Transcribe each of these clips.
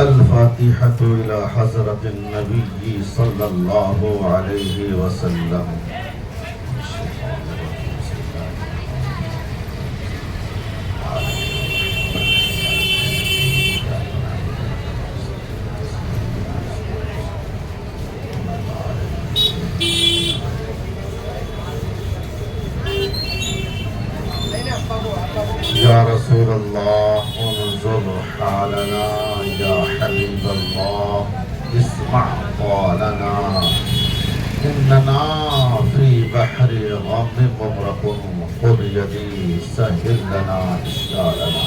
الفاتحة إلى حضرة النبي صلى الله عليه وسلم. يا رسول الله انظر حالنا، يا حبيب الله اسمع قولنا، إننا في بحر غم مغرق، خذ يدي سهل لنا إشكالنا،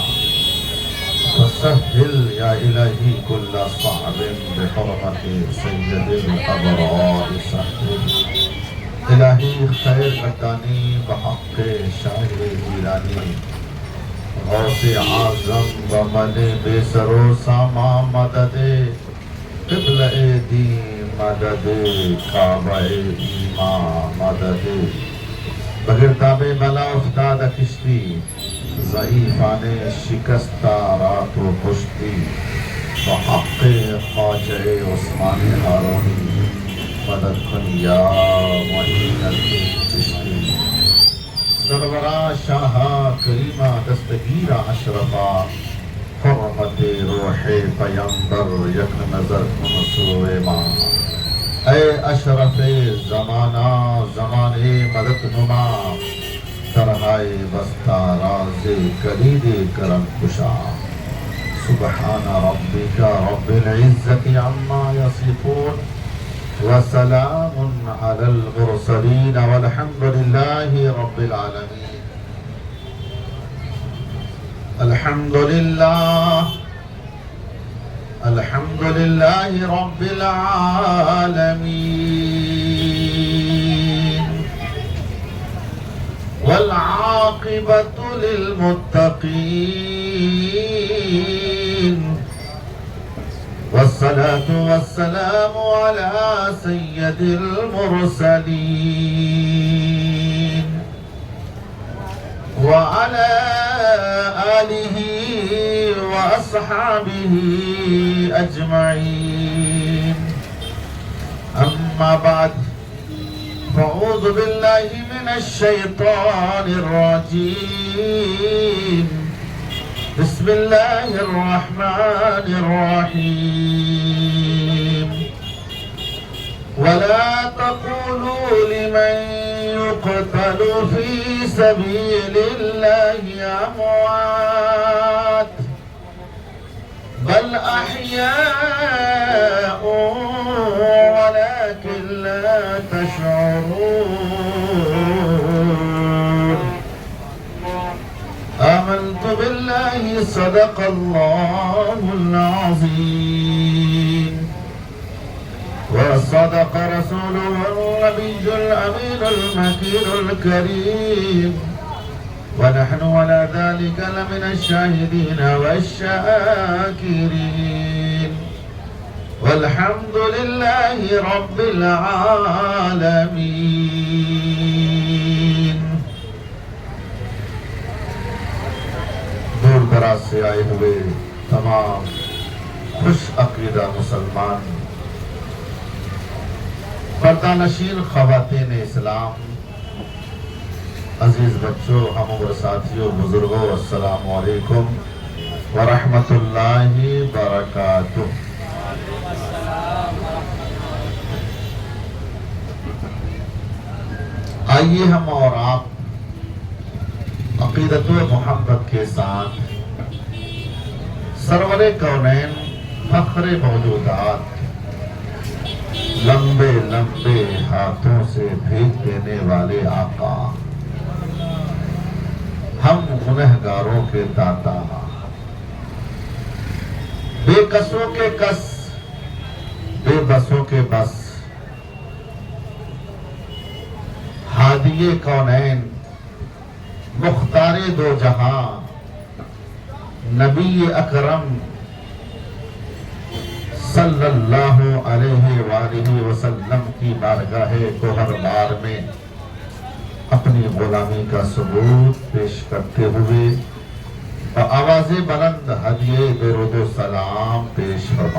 فسهل يا إلهي كل صعب بحرمة سيد الأبرار سهل. الہی خیر قدانی بحق شاہد جیلانی، غوث اعظم بمل بے سرو ساما مدد، قبلہ دین مدد، کعبہ ایمان مدد. بغیر تاب بلا افتاد کشتی، ضعیفان شکستہ رات و کشتی، بحق خواجہ عثمان ہارونی مدد کن یا معین الچشتی. سرورا شاہ کریمہ دستگیرہ اشرفا، حرمت روح پیمبر یک نظر کن سوئے ماں. اے اشرف زمانہ زمانے مدد نما، درہائے بستہ راز کلید کرم کشا. سبحان ربک رب العزت عما یصفون، وسلام على المرسلين والحمد لله رب العالمين. الحمد لله رب العالمين، والعاقبة للمتقين، والصلاة والسلام على سيد المرسلين وعلى آله وأصحابه أجمعين. أما بعد، فأعوذ بالله من الشيطان الرجيم. بسم الله الرحمن الرحيم. ولا تقولوا لمن يقتل في سبيل الله أموات، بل أحياء ولكن لا تشعرون. آمنت بالله صدق الله العظيم، وصدق رسوله النبي الأمين المكين الكريم، ونحن على ذلك لمن الشاهدين والشاكرين، والحمد لله رب العالمين. دور دراز سے آئے ہوئے تمام خوش عقیدہ مسلمان، پردہ نشین خواتین اسلام، عزیز بچوں، ہم عمر ساتھیوں، بزرگوں، السلام علیکم ورحمۃ اللہ وبرکاتہ. آئیے ہم اور آپ عقیدت و محبت کے ساتھ سرور کونین، فخر موجودات، لمبے لمبے ہاتھوں سے بھیج دینے والے آقا، ہم گنہگاروں کے داتا، بے کسوں کے کس، بے بسوں کے بس، ہادی کونین، مختار دو جہاں، نبی اکرم صلی اللہ علیہ وآلہ وسلم کی بارگاہ گوہر بار میں اپنی غلامی کا ثبوت پیش کرتے ہوئے آواز بلند ہدیے درود و سلام پیش فرمائیں.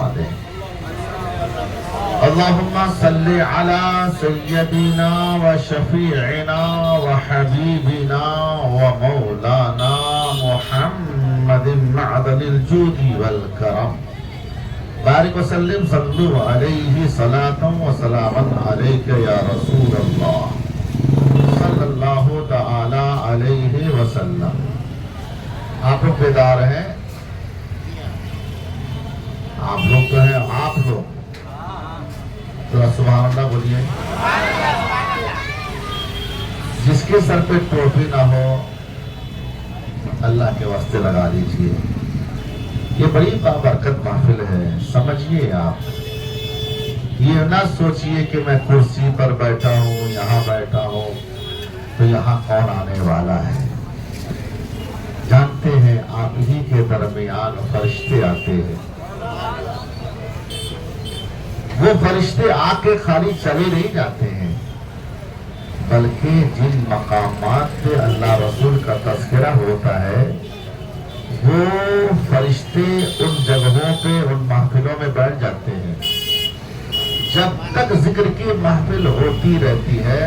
اللهم صل على سيدنا وشفيعنا وحبيبنا ومولانا محمد معدن الجود والكرم بارك وسلم صلوا عليه صلاة وسلاما عليك يا رسول الله صلی اللہ تعالی علیہ وسلم. آپ لوگ بیدار ہیں؟ آپ لوگ تو ہیں. آپ لوگ ذرا سبحان اللہ بولیے. جس کے سر پہ ٹوپی نہ ہو اللہ کے واسطے لگا لیجیے. یہ بڑی بابرکت محفل ہے. سمجھیے آپ یہ نہ سوچئے کہ میں کرسی پر بیٹھا ہوں, یہاں بیٹھا ہوں تو یہاں کون آنے والا ہے. جانتے ہیں آپ ہی کے درمیان فرشتے آتے ہیں. وہ فرشتے آ کے خالی چلے نہیں جاتے ہیں بلکہ جن مقامات پہ اللہ رسول کا تذکرہ ہوتا ہے وہ فرشتے ان جگہوں پہ ان محفلوں میں بیٹھ جاتے ہیں. جب تک ذکر کی محفل ہوتی رہتی ہے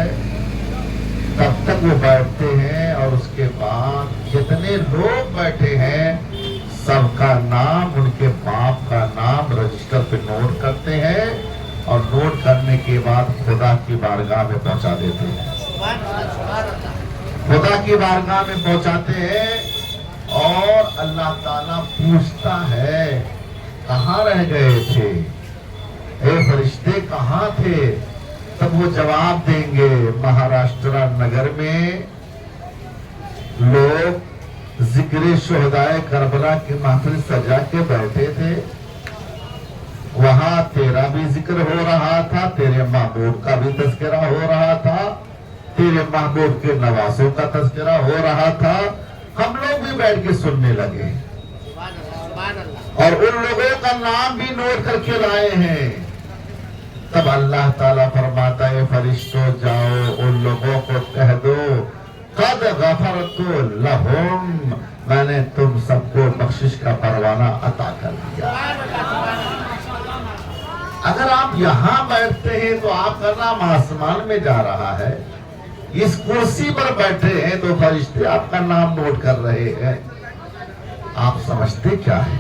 تب تک وہ بیٹھتے ہیں اور اس کے بعد جتنے لوگ بیٹھے ہیں سب کا نام, ان کے باپ کا نام رجسٹر پہ نوٹ کرتے ہیں اور نوٹ کرنے کے بعد خدا کی بارگاہ میں پہنچا دیتے ہیں. خدا کی بارگاہ میں پہنچاتے ہیں اور اللہ تعالیٰ پوچھتا ہے کہاں رہ گئے تھے, اے فرشتے کہاں تھے؟ تب وہ جواب دیں گے مہاراشٹرا نگر میں لوگ ذکر شہدائے کربلا کی محفل سجا کے بیٹھے تھے, وہاں تیرا بھی ذکر ہو رہا تھا, تیرے محبوب کا بھی تذکرہ ہو رہا تھا, تیرے محبوب کے نوازوں کا تذکرہ ہو رہا تھا. ہم لوگ بھی بیٹھ کے سننے لگے اور ان لوگوں کا نام بھی نوٹ کر کے لائے ہیں. تب اللہ تعالیٰ فرماتا ہے فرشتوں جاؤ ان لوگوں کو کہہ دو قد غفرت لہم, میں نے تم سب کو بخشش کا پروانہ عطا کر دیا. اگر آپ یہاں بیٹھتے ہیں تو آپ کا نام آسمان میں جا رہا ہے, اس کرسی پر بیٹھے ہیں تو فرشتے آپ کا نام نوٹ کر رہے ہیں. آپ سمجھتے کیا ہے؟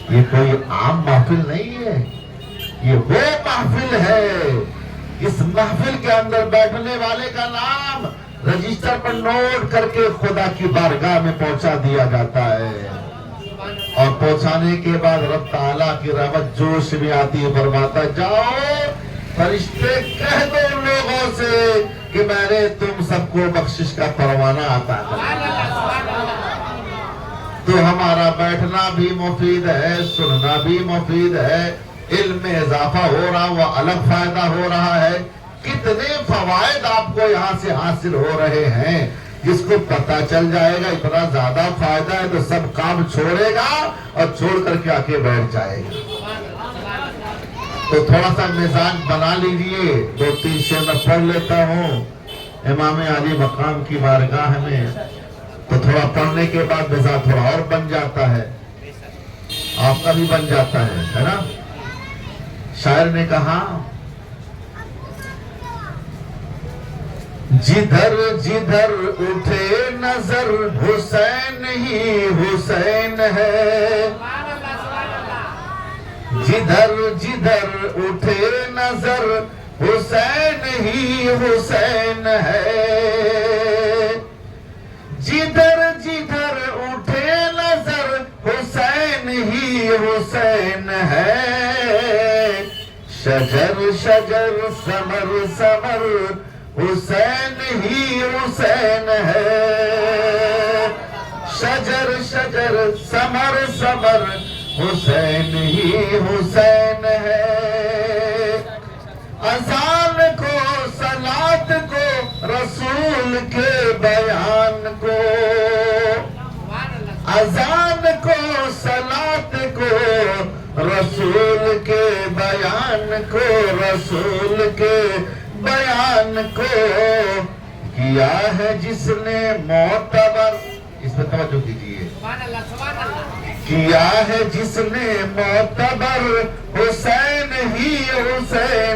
یہ کوئی عام محفل نہیں ہے, یہ وہ محفل ہے. اس محفل کے اندر بیٹھنے والے کا نام رجسٹر پر نوٹ کر کے خدا کی بارگاہ میں پہنچا دیا جاتا ہے اور پہنچانے کے بعد رب تعالیٰ کی رحمت جوش میں آتی ہے. فرماتا جاؤ فرشتے کہہ دو ان لوگوں سے کہ میں نے تم سب کو بخشش کا پروانہ عطا کر دیا. تو ہمارا بیٹھنا بھی مفید ہے, سننا بھی مفید ہے, علم میں اضافہ ہو رہا, وہ الگ فائدہ ہو رہا ہے. کتنے فوائد آپ کو یہاں سے حاصل ہو رہے ہیں, جس کو پتہ چل جائے گا اتنا زیادہ فائدہ ہے تو سب کام چھوڑے گا اور چھوڑ کر کے آ کے بیٹھ جائے گا. تو تھوڑا سا مزاج بنا لیجئے. 2-3 شعر میں پڑھ لیتا ہوں امام علی مقام کی بارگاہ میں, تو تھوڑا پڑھنے کے بعد مزاج تھوڑا اور بن جاتا ہے, آپ کا بھی بن جاتا ہے نا. شاعر نے کہا جدھر جدھر اٹھے نظر حسین ہی حسین ہے, جدھر جدھر اٹھے نظر حسین ہی حسین ہے, جدھر جدھر اٹھے نظر حسین ہی حسین ہے, شجر شجر ثمر ثمر حسین ہی حسین ہے, شجر شجر ثمر ثمر حسین ہی حسین ہے. اذان کو صلات کو رسول کے بیان کو, اذان کو صلات کو رسول کے بیان کو, رسول کے بیان کو کیا ہے جس نے معتبر, اس پہ توجہ کیجیے, کیا ہے جس نے معتبر حسین ہی حسین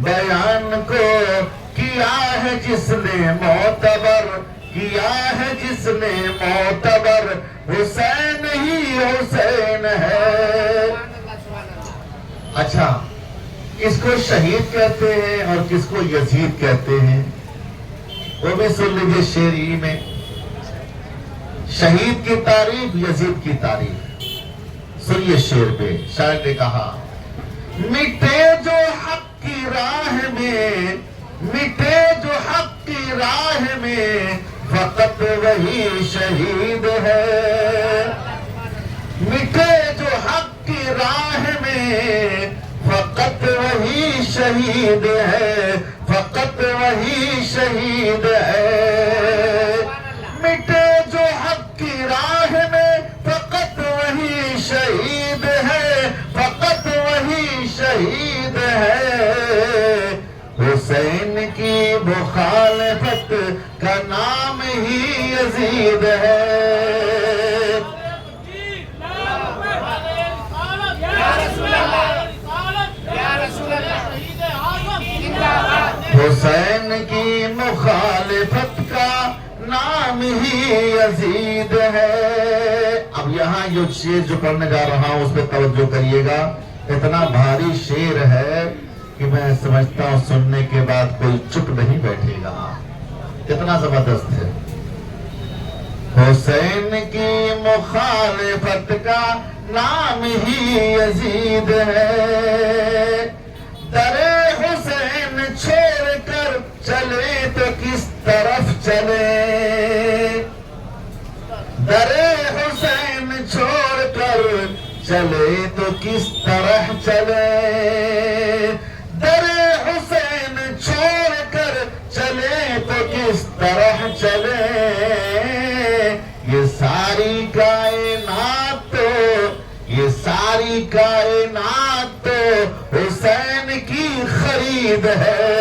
بیان کو کیا ہے جس نے معتبر، کیا ہے جس نے معتبر، حسین ہی حسین ہے۔ اچھا، کس کو شہید کہتے ہیں اور کس کو یزید کہتے ہیں؟ وہ بھی سن لیجیے شعری میں، شہید کی تعریف، یزید کی تعریف سنیے۔ شعر پہ شاعر نے کہا، مٹے جو حق کی راہ میں، مٹے جو حق کی راہ میں، فقط وہی شہید ہے۔ مٹے جو حق کی راہ میں، فقط وہی شہید ہے، فقط وہی شہید ہے۔ مٹے جو حق کی راہ میں، فقط وہی شہید ہے، فقط وہی شہید ہے۔ حسین کی مخالفت کا نام ہی یزید ہے۔ حسین کی مخالفت کا نام ہی یزید ہے۔ اب یہاں یہ شعر جو پڑھنے جا رہا ہوں اس پہ توجہ کریے گا، اتنا بھاری شعر ہے کہ میں سمجھتا ہوں سننے کے بعد کوئی چپ نہیں بیٹھے گا، اتنا زبردست ہے۔ حسین کی مخالفت کا نام ہی یزید ہے۔ در حسین چھوڑ کر چلے تو کس طرف چلے، در حسین چھوڑ کر چلے تو کس طرح چلے، در حسین چھوڑ کر چلے تو کس طرح چلے۔ یہ ساری کائنات تو، یہ ساری کائنات تو حسین کی خرید ہے،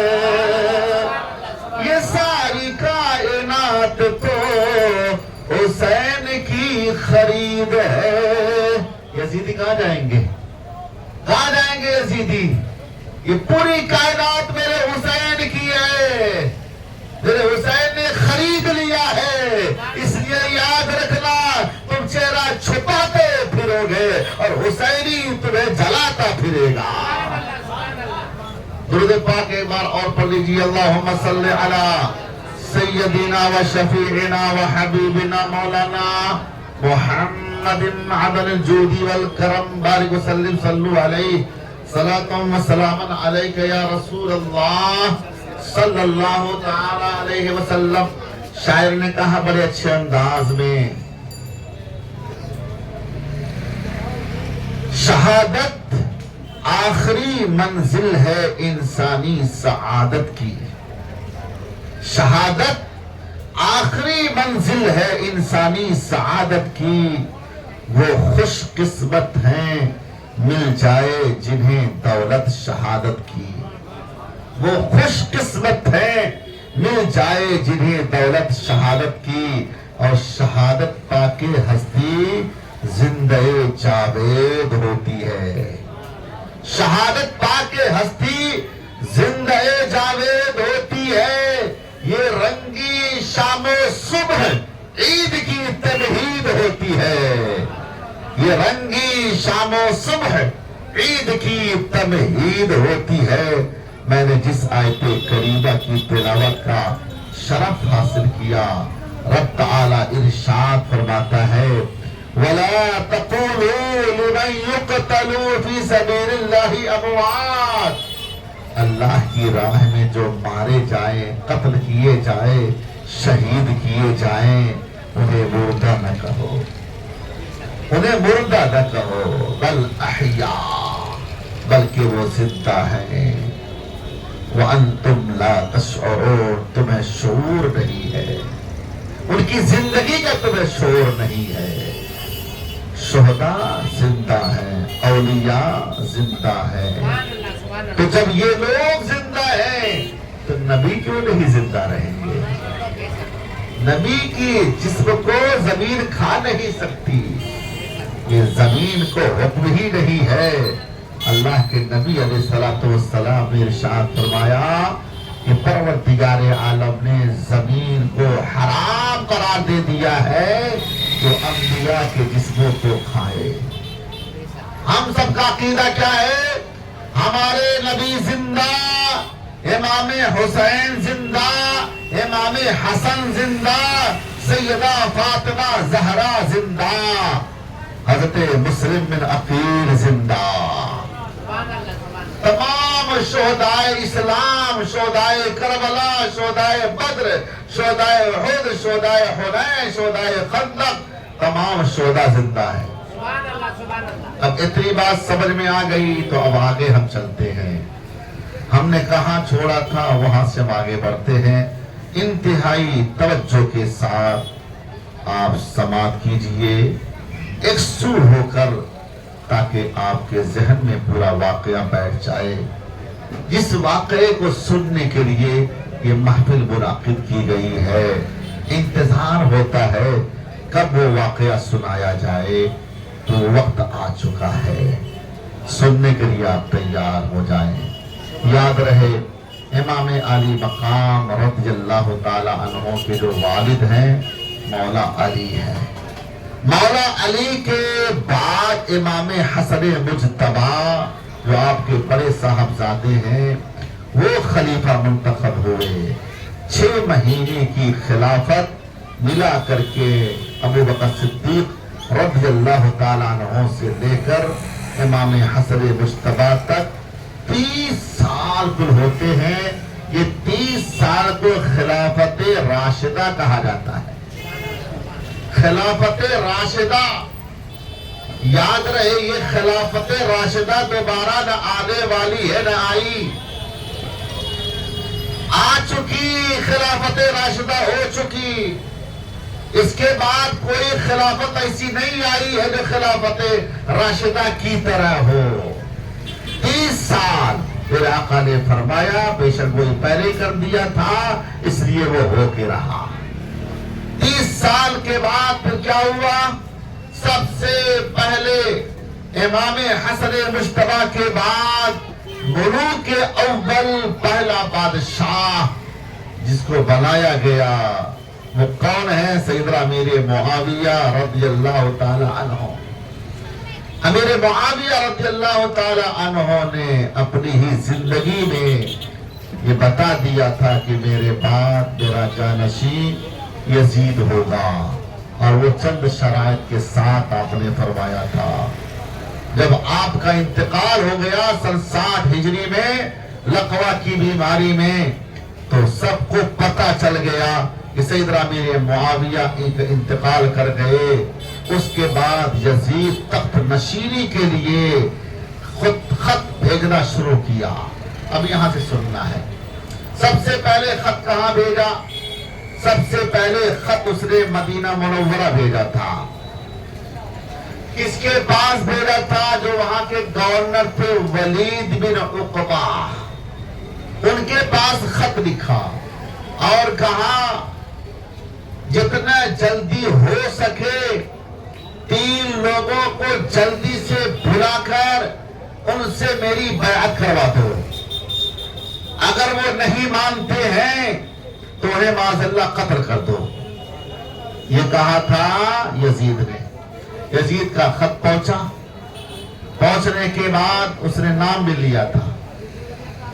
یہ ساری کائنات تو حسین کی خرید ہے۔ یزیدی کہاں جائیں گے؟ کہاں جائیں گے یزیدی؟ یہ پوری کائنات میرے حسین کی ہے، میرے حسین نے خرید لیا ہے، اس لیے یاد رکھنا تم چہرہ چھپاتے پھرو گے اور حسینی تمہیں جلاتا پھرے گا۔ درود پاک ایک بار اور پڑھ لیجیے، اللہم صلی علی سیدنا و شفیعنا و حبیبنا مولانا محمد عدن الجود والکرم، بارک وسلم، صلو علیہ، صلاۃ و سلام علیک یا رسول اللہ صلی اللہ تعالی علیہ وسلم۔ شاعر نے کہا بڑے اچھے انداز میں، شہادت آخری منزل ہے انسانی سعادت کی، شہادت آخری منزل ہے انسانی سعادت کی۔ وہ خوش قسمت ہیں مل جائے جنہیں دولت شہادت کی، وہ خوش قسمت ہیں مل جائے جنہیں دولت شہادت کی۔ اور شہادت پا کے ہستی زندہ جاوید ہوتی ہے، شہادت پا کے ہستی زندہ جاوید ہوتی ہے۔ یہ رنگی شام و صبح عید کی تمہید ہوتی ہے، یہ رنگی شام و صبح عید کی تمہید ہوتی ہے۔ میں نے جس آیت کریمہ کی تلاوت کا شرف حاصل کیا، رب تعالی ارشاد فرماتا ہے، وَلَا تَقُولُوا لِمَنْ يُقْتَلُ فِي سَبِيلِ اللَّهِ أَمْوَاتٌ، اللہ کی راہ میں جو مارے جائیں، قتل کیے جائیں، شہید کیے جائیں، انہیں مردہ نہ کہو، انہیں مردہ نہ کہو، بل احیاء، بلکہ وہ زندہ ہیں۔ وَأَنْتُمْ لَا تَشْعُرُونَ، تمہیں شعور نہیں ہے، ان کی زندگی کا تمہیں شعور نہیں ہے۔ شہداء زندہ ہیں، اولیاء زندہ ہیں، تو جب یہ لوگ زندہ ہیں تو نبی کیوں نہیں زندہ رہیں گے؟ نبی کی جسم کو زمین کھا نہیں سکتی، یہ زمین کو حکم ہی نہیں ہے، اللہ کے نبی علیہ السلام نے ارشاد فرمایا کہ پروردگار عالم نے زمین کو حرام قرار دے دیا ہے جو انبیاء کے جسموں کو کھائے۔ ہم سب کا عقیدہ کیا ہے؟ ہمارے نبی زندہ، امام حسین زندہ، امام حسن زندہ، سیدہ فاطمہ زہرا زندہ، حضرت مسلم بن عقیل زندہ، تمام شہدائے اسلام، شہدائے کربلا، شہدائے بدر، شہدائے احد، شہدائے حنین، شہدائے خندق، تمام شہداء زندہ ہیں۔ اب اتنی بات سمجھ میں آ گئی تو اب آگے ہم چلتے ہیں۔ ہم نے کہاں چھوڑا تھا وہاں سے ہم آگے بڑھتے ہیں۔ انتہائی توجہ کے ساتھ آپ سماعت کیجئے، یکسو ہو کر، تاکہ آپ کے ذہن میں پورا واقعہ بیٹھ جائے۔ جس واقعے کو سننے کے لیے یہ محفل منعقد کی گئی ہے، انتظار ہوتا ہے کب وہ واقعہ سنایا جائے، تو وقت آ چکا ہے، سننے کے لیے آپ تیار ہو جائیں۔ یاد رہے امام علی مقام رضی اللہ تعالی عنہ کے جو والد ہیں مولا علی ہیں۔ مولا علی کے بعد امام حسن مجتبی جو آپ کے بڑے صاحبزادے ہیں وہ خلیفہ منتخب ہوئے۔ 6 مہینے کی خلافت ملا کر کے ابو بکر صدیق رضی اللہ تعالیٰ عنہ سے لے کر امام حسن مجتبی تک 30 سال کل ہوتے ہیں۔ یہ 30 سال کو خلافت راشدہ کہا جاتا ہے۔ خلافت راشدہ، یاد رہے یہ خلافت راشدہ دوبارہ نہ آنے والی ہے نہ آئی، آ چکی، خلافت راشدہ ہو چکی۔ اس کے بعد کوئی خلافت ایسی نہیں آئی ہے جو خلافت راشدہ کی طرح ہو۔ 30 سال پھر آقا نے فرمایا، بے شک وہی پہلے کر دیا تھا اس لیے وہ ہو کے رہا۔ 30 سال کے بعد پھر کیا ہوا؟ سب سے پہلے امام حسن مجتبی کے بعد ملوک اول پہلا بادشاہ جس کو بنایا گیا وہ کون ہے؟ سیدنا امیر معاویہ رضی اللہ تعالی عنہ۔ امیر معاویہ رضی اللہ تعالی عنہ نے اپنی ہی زندگی میں یہ بتا دیا تھا کہ میرے بعد میرا جانشین یزید ہوگا، اور وہ چند شرائط کے ساتھ آپ نے فرمایا تھا۔ جب آپ کا انتقال ہو گیا سن 60 ہجری میں لقوہ کی بیماری میں، تو سب کو پتہ چل گیا کہ سیدنا امیر معاویہ انتقال کر گئے۔ اس کے بعد یزید تخت نشینی کے لیے خط بھیجنا شروع کیا۔ اب یہاں سے سننا ہے، سب سے پہلے خط کہاں بھیجا؟ سب سے پہلے خط اس نے مدینہ منورہ بھیجا تھا۔ کس کے پاس بھیجا تھا؟ جو وہاں کے گورنر تھے ولید بن عقبہ، ان کے پاس خط لکھا اور کہا جتنا جلدی ہو سکے 3 لوگوں کو جلدی سے بلا کر ان سے میری بیعت کروا دو، اگر وہ نہیں مانتے ہیں تو انہیں معاذ اللہ قتل کر دو۔ یہ کہا تھا یزید نے۔ یزید کا خط پہنچا، پہنچنے کے بعد اس نے نام بھی لیا تھا۔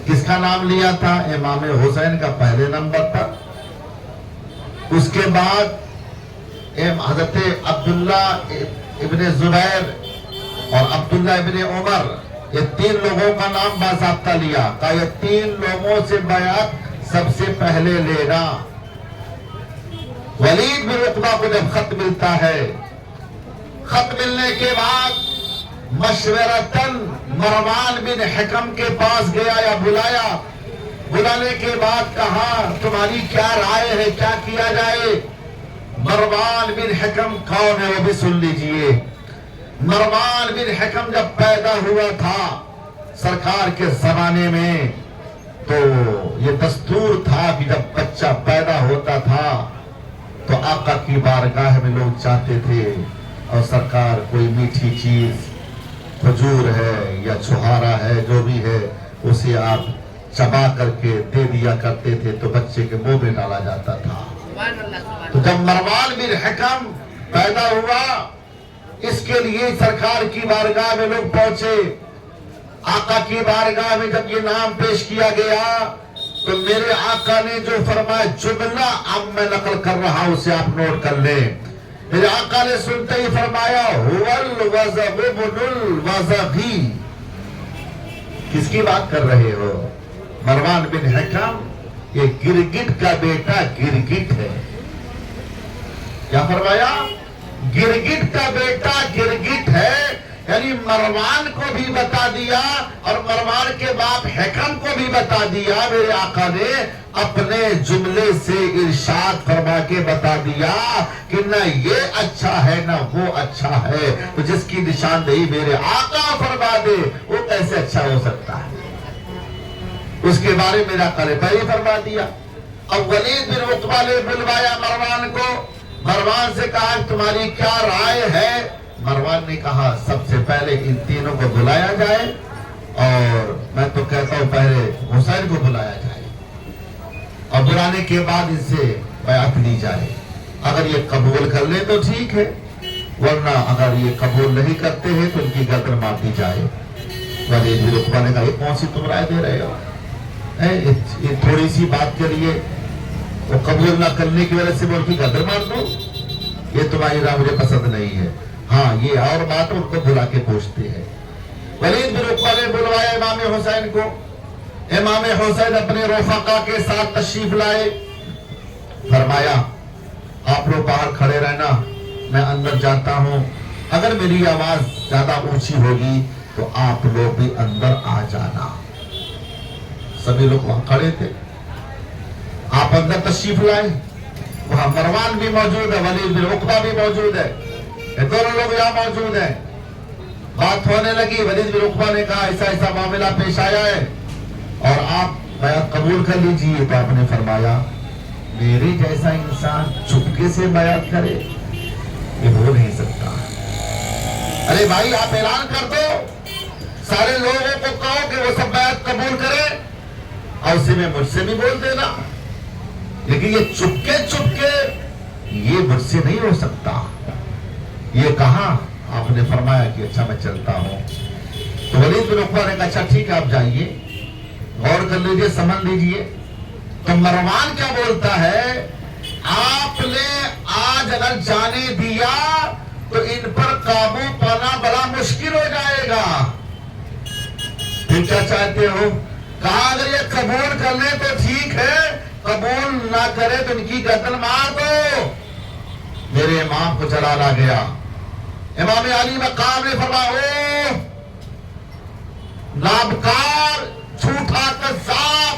کس کا نام لیا تھا؟ امام حسین کا پہلے نمبر پر۔ اس کے بعد حضرت عبداللہ ابن زبیر اور عبداللہ ابن عمر، یہ 3 لوگوں کا نام باضابطہ لیا، کہا یہ 3 لوگوں سے بیعت سب سے پہلے لینا۔ ولید بن عقبہ کو جب خط ملتا ہے، خط ملنے کے بعد مشورتاً مروان بن حکم کے پاس گیا یا بلایا، بلانے کے بعد کہا تمہاری کیا رائے ہے، کیا کیا جائے؟ مروان بن حکم کون ہے وہ بھی سن لیجئے۔ مروان بن حکم جب پیدا ہوا تھا سرکار کے زمانے میں، تو یہ دستور تھا کہ جب بچہ پیدا ہوتا تھا تو آقا کی بارگاہ میں لوگ چاہتے تھے اور سرکار کوئی میٹھی چیز کھجور ہے یا چھہارا ہے جو بھی ہے اسے آپ چبا کر کے دے دیا کرتے تھے تو بچے کے منہ میں ڈالا جاتا تھا۔ تو جب مروان بن حکم پیدا ہوا اس کے لیے سرکار کی بارگاہ میں لوگ پہنچے۔ آقا کی بارگاہ میں جب یہ نام پیش کیا گیا تو میرے آقا نے جو فرمایا جملہ اب میں نقل کر رہا ہوں اسے آپ نوٹ کر لیں۔ میرے آقا نے سنتے ہی فرمایا هو الوزغ ابن الوزغی۔ کس کی بات کر رہے ہو؟ مروان بن حکم یہ گرگٹ کا بیٹا گرگٹ ہے۔ کیا فرمایا؟ گرگٹ کا بیٹا گرگٹ ہے، یعنی مروان کو بھی بتا دیا اور مروان کے باپ حکم کو بھی بتا دیا۔ میرے آقا نے اپنے جملے سے ارشاد فرما کے بتا دیا کہ نہ یہ اچھا ہے نہ وہ اچھا ہے، تو جس کی نشاندہی میرے آقا فرما دے وہ کیسے اچھا ہو سکتا ہے؟ اس کے بارے میں میرے آقا نے پہلے فرما دیا۔ اب ولید بن عقبہ نے بلوایا مروان کو، مروان سے کہا تمہاری کیا رائے ہے؟ مروان نے کہا سب سے پہلے ان تینوں کو بلایا جائے اور میں تو کہتا ہوں پہلے حسین کو بلایا جائے اور بلانے کے بعد ان سے بیعت لی جائے۔ اگر یہ قبول کر لیں تو ٹھیک ہے، ورنہ اگر یہ قبول نہیں کرتے ہیں تو ان کی گردن مار دی جائے۔ ولید بن عقبہ نے کہا یہ کون سی تم رائے دے رہے ہو؟ یہ تھوڑی سی بات کے لیے وہ قبول نہ کرنے کی وجہ سے وہ ان کی گردن مار دو؟ یہ تمہاری رائے مجھے پسند نہیں ہے۔ ہاں یہ اور بات ان کو بلا کے پوچھتے ہیں۔ ولید بن عقبہ نے بلوایا امام حسین کو۔ امام حسین اپنے رفقا کے ساتھ تشریف لائے، فرمایا آپ لوگ باہر کھڑے رہنا، میں اندر جاتا ہوں، اگر میری آواز زیادہ اونچی ہوگی تو آپ لوگ بھی اندر آ جانا۔ سبھی لوگ وہاں کھڑے تھے، آپ اندر تشریف لائے، وہاں مروان بھی موجود ہے، ولید بن عقبہ بھی موجود ہے، دونوں لوگ یہاں موجود ہیں۔ بات ہونے لگی، ولید بن عقبہ نے کہا ایسا ایسا معاملہ پیش آیا ہے اور آپ بیعت قبول کر لیجئے۔ تو آپ نے فرمایا میرے جیسا انسان چپکے سے بیعت کرے یہ ہو نہیں سکتا۔ ارے بھائی آپ اعلان کر دو، سارے لوگوں کو کہو کہ وہ سب بیعت قبول کریں اور اسی میں مجھ سے بھی بول دینا، لیکن یہ چپکے چپکے یہ مجھ سے نہیں ہو سکتا۔ یہ کہا، آپ نے فرمایا کہ اچھا میں چلتا ہوں۔ تو ولید بن عقبہ نے کہا اچھا ٹھیک ہے آپ جائیے، غور کر لیجئے، سمجھ لیجئے۔ تو مروان کیا بولتا ہے؟ آپ نے آج اگر جانے دیا تو ان پر قابو پانا بڑا مشکل ہو جائے گا۔ پھر کیا چاہتے ہو؟ کہا اگر یہ قبول کر لیں تو ٹھیک ہے، قبول نہ کرے تو ان کی گردن مار دو۔ میرے امام کو جلال آ گیا، امام علی مقام نے فرمایا او نابکار جھوٹا کذاب،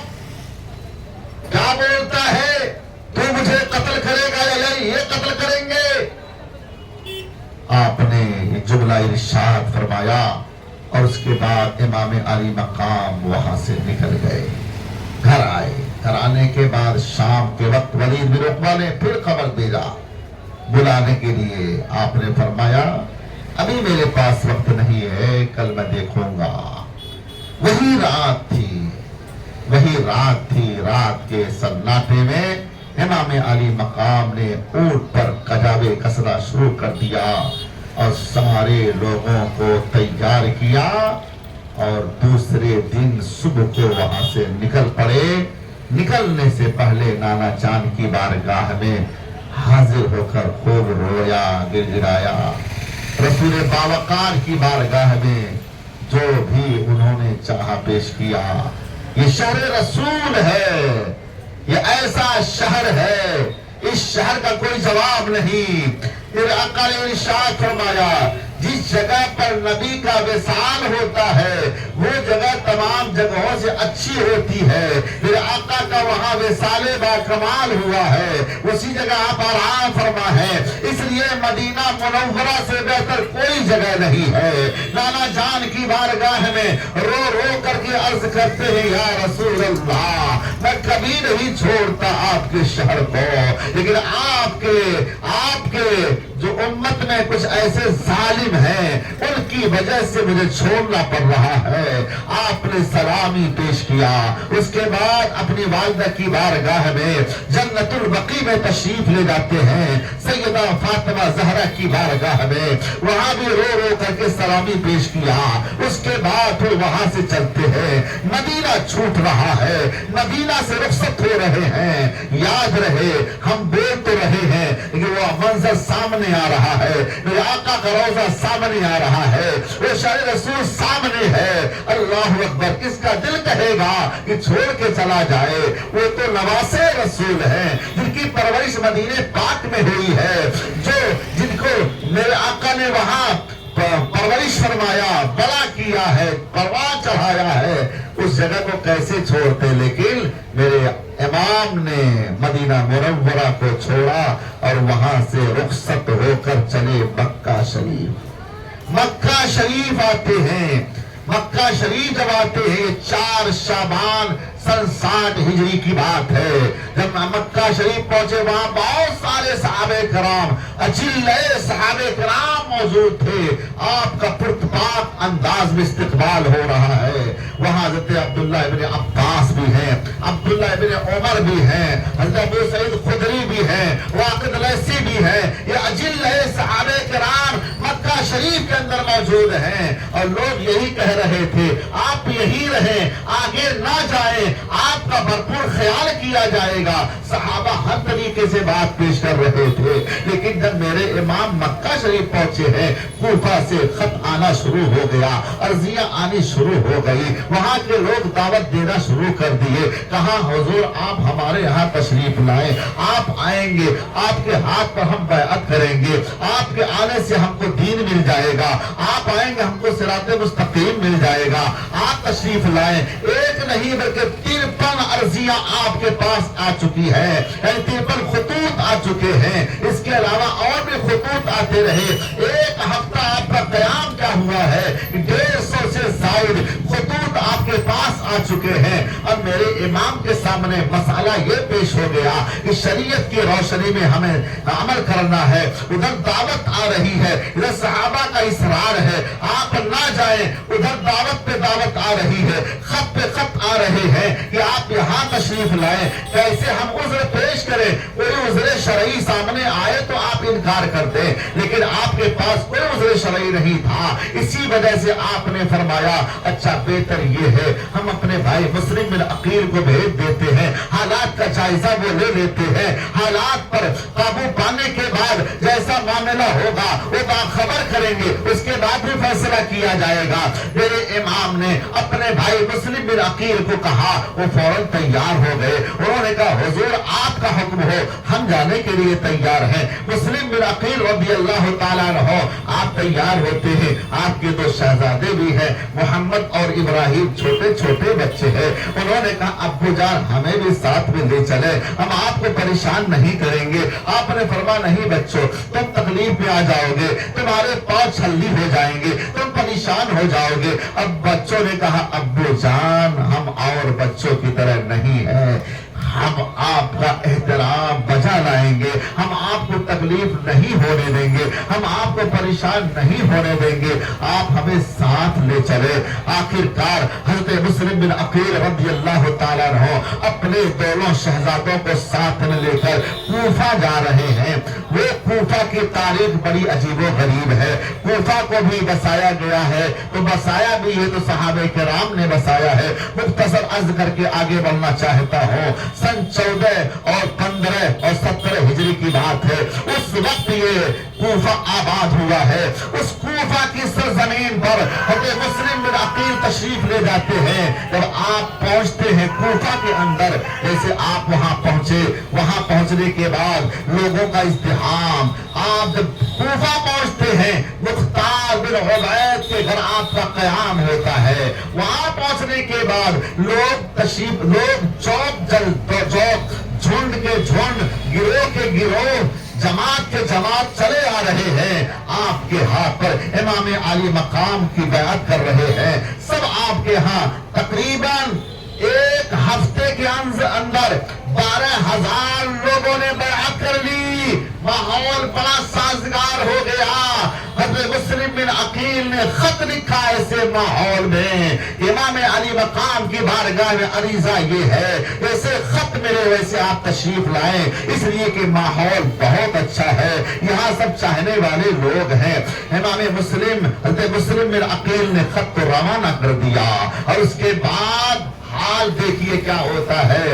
کیا بولتا ہے؟ تو مجھے قتل کرے گا یا یہ قتل کریں گے؟ آپ نے یہ جملہ ارشاد فرمایا اور اس کے بعد امام علی مقام وہاں سے نکل گئے، گھر آئے۔ گھر آنے کے بعد شام کے وقت ولید بن عقبہ نے پھر خبر بھیجا بلانے کے لیے۔ آپ نے فرمایا ابھی میرے پاس وقت نہیں ہے، کل میں دیکھوں گا۔ وہی رات تھی، رات کے سناٹے میں امام علی مقام نے اونٹ پر کجاوے کسنا شروع کر دیا اور سارے لوگوں کو تیار کیا اور دوسرے دن صبح کو وہاں سے نکل پڑے۔ نکلنے سے پہلے نانا جان کی بارگاہ میں حاضر ہو کر خوب رویا، گر گرایا۔ رسول باوقار کی بارگاہ میں جو بھی انہوں نے چاہا پیش کیا۔ یہ شہر رسول ہے، یہ ایسا شہر ہے، اس شہر کا کوئی جواب نہیں۔ میرے آقا نے ارشاد فرمایا جس جگہ پر نبی کا وصال ہوتا ہے وہ جگہ تمام جگہوں سے اچھی ہوتی ہے۔ میرے آقا کا وہاں وصال با کمال ہوا ہے، اسی جگہ آپ آرام فرما ہے، اس لیے مدینہ منورہ سے بہتر کوئی جگہ نہیں ہے۔ نانا جان کی بارگاہ میں رو رو کر کے عرض کرتے ہیں یا رسول اللہ میں کبھی نہیں چھوڑتا آپ کے شہر کو، لیکن آپ کے جو امت میں کچھ ایسے ظالم ہیں ان کی وجہ سے مجھے چھوڑنا پڑ رہا ہے۔ آپ نے سلامی پیش کیا، اس کے بعد اپنی والدہ کی بارگاہ میں جنت البقیع میں تشریف لے جاتے ہیں، سیدہ فاطمہ زہرا کی بارگاہ میں، وہاں بھی رو رو کر کے سلامی پیش کیا۔ اس کے بعد پھر وہاں سے چلتے ہیں، مدینہ چھوٹ رہا ہے، مدینہ سے رخصت ہو رہے ہیں۔ یاد رہے ہم بول تو رہے ہیں کہ وہ منظر سامنے آ رہا ہے، میرے آقا کا روضہ سامنے آ رہا ہے، وہ شرع رسول سامنے ہے۔ اللہ اکبر، کس کا دل کہے گا کہ چھوڑ کے چلا جائے؟ وہ تو نواسے رسول ہیں جن کی پرورش مدینہ پاک میں ہوئی ہے، جن کو میرے آقا نے وہاں پرورش فرمایا، بڑا کیا ہے، پروان چڑھایا ہے، اس جگہ کو کیسے چھوڑتے؟ لیکن میرے امام نے مدینہ منورہ کو چھوڑا اور وہاں سے رخصت ہو کر چلے مکہ شریف۔ مکہ شریف آتے ہیں، مکہ شریف جب آتے ہیں 4 شعبان سن 60 ہجری کی بات ہے، جب مکہ شریف پہنچے وہاں بہت سارے صحابہ کرام، اجلے صحابہ کرام موجود تھے۔ آپ کا پرتپاک انداز میں استقبال ہو رہا ہے۔ وہاں حضرت عبداللہ ابن عباس بھی ہیں، عبداللہ ابن عمر بھی ہیں، حضرت ابو سعید خدری بھی ہیں، واقد لیثی بھی ہیں۔ یہ اجلے صحابہ کرام مکہ شریف کے اندر موجود ہیں، اور لوگ یہی کہہ رہے تھے آپ یہی رہیں، آگے نہ جائیں، آپ کا بھرپور خیال کیا جائے گا۔ صحابہ ہر طریقے سے بات پیش کر رہے تھے، لیکن جب میرے امام مکہ شریف پہنچے ہیں، کوفہ سے خط آنا شروع ہو گیا، عرضیاں آنی شروع ہو گئی، وہاں کے لوگ دعوت دینا شروع کر دیے۔ کہا حضور آپ ہمارے یہاں تشریف لائیں، آپ آئیں گے، آپ کے ہاتھ پر ہم بیعت کریں گے، آپ کے آنے سے ہم کو دین مل جائے گا، آپ آئیں گے ہم کو صراط مستقیم مل جائے گا، آپ تشریف لائیں۔ ایک نہیں بلکہ 53 عرضیاں آپ کے پاس آ چکی ہے، یعنی 53 خطوط آ چکے ہیں، اس کے علاوہ اور بھی خطوط آتے رہے۔ ایک ہفتہ آپ کا قیام کیا ہوا ہے، 150 سے زائد خطوط آپ کے پاس آ چکے ہیں، اور میرے امام کے سامنے مسئلہ یہ پیش ہو گیا کہ شریعت کی روشنی میں ہمیں عمل کرنا ہے۔ ادھر دعوت آ رہی ہے، ادھر صحابہ کا اصرار ہے آپ نہ جائیں، ادھر دعوت پہ دعوت آ رہی ہے، خط پہ خط آ رہے ہیں کہ آپ یہاں تشریف لائیں۔ کیسے ہم عذر پیش کریں؟ کوئی عذر شرعی سامنے آئے تو آپ انکار کرتے، لیکن آپ کے پاس کوئی عذر شرعی نہیں تھا، اسی وجہ سے آپ نے فرمایا اچھا بہتر یہ ہے ہم اپنے بھائی مسلم بن عقیل کو بھیج دیتے ہیں، حالات کا جائزہ وہ لے لیتے ہیں، حالات پر قابو پانے کے بعد جیسا معاملہ ہوگا وہ باخبر کریں گے، اس کے بعد بھی فیصلہ کیا جائے گا۔ میرے امام نے اپنے بھائی مسلم بن عقیل کو کہا، وہ فوراً تیار ہو گئے، انہوں نے کہا حضور آپ کا حکم ہو ہم جانے کے لیے تیار ہیں۔ مسلم بن عقیل رضی اللہ تعالیٰ عنہ آپ تیار ہوتے ہیں، آپ کے 2 شہزادے بھی ہیں، محمد اور ابراہیم، چھوٹے چھوٹے بچے ہیں۔ انہوں نے کہا ابو جان ہمیں بھی ساتھ میں لے چلے، ہم آپ کو پریشان نہیں کریں گے۔ آپ نے فرمایا نہیں بچوں تم تکلیف میں آ جاؤ گے، تمہارے پاؤں چھلی ہو جائیں گے، تم پریشان ہو جاؤ گے۔ اب بچوں نے کہا ابو جان ہم اور بچوں کی طرح نہیں ہیں، ہم آپ کا احترام بجا لائیں گے، ہم آپ کو تکلیف نہیں ہونے دیں گے، ہم آپ کو پریشان نہیں ہونے دیں گے، آپ ہمیں ساتھ لے چلے۔ آخر کار حضرت مسلم بن عقیل رضی اللہ تعالیٰ عنہ اپنے دونوں شہزادوں کو ساتھ میں لے کر کوفہ جا رہے ہیں۔ وہ کوفہ کی تاریخ بڑی عجیب و غریب ہے، کوفہ کو بھی بسایا گیا ہے، تو بسایا بھی ہے تو صحابہ کرام نے بسایا ہے۔ مختصر عرض کر کے آگے بڑھنا چاہتا ہوں، سن 14 اور 15 اور 17 ہجری کی بات ہے، اس وقت یہ کوفہ آباد ہوا ہے۔ اس کوفہ کی سرزمین پر حضرت مسلم بن عقیل تشریف لے جاتے ہیں۔ جب آپ پہنچتے ہیں کوفہ کے اندر، جیسے آپ وہاں پہنچے، وہاں پہنچنے کے بعد لوگوں کا ازدحام، آپ جب کوفہ پہنچتے ہیں مختار بن عبید کے گھر آپ کا قیام ہوتا ہے۔ وہاں پہنچنے کے بعد لوگ چوک جھنڈ کے جھنڈ، گروہ کے گروہ، جماعت کے جماعت چلے آ رہے ہیں، آپ کے ہاتھ پر امام عالی مقام کی بیعت کر رہے ہیں۔ سب آپ کے ہاں تقریباً 1 ہفتے کے اندر 12,000 لوگوں نے بیعت کر لی، ماحول بڑا سازگار ہو گیا۔ مسلم بن عقیل نے خط لکھا ایسے ماحول میں، امام علی مقام کی بارگاہ میں عریضہ یہ ہے، ویسے خط ملے ویسے آپ تشریف لائیں، اس لیے کہ ماحول بہت اچھا ہے، یہاں سب چاہنے والے لوگ ہیں۔ امام مسلم حضرت مسلم بن عقیل نے خط کو روانہ کر دیا، اور اس کے بعد حال دیکھیے کیا ہوتا ہے۔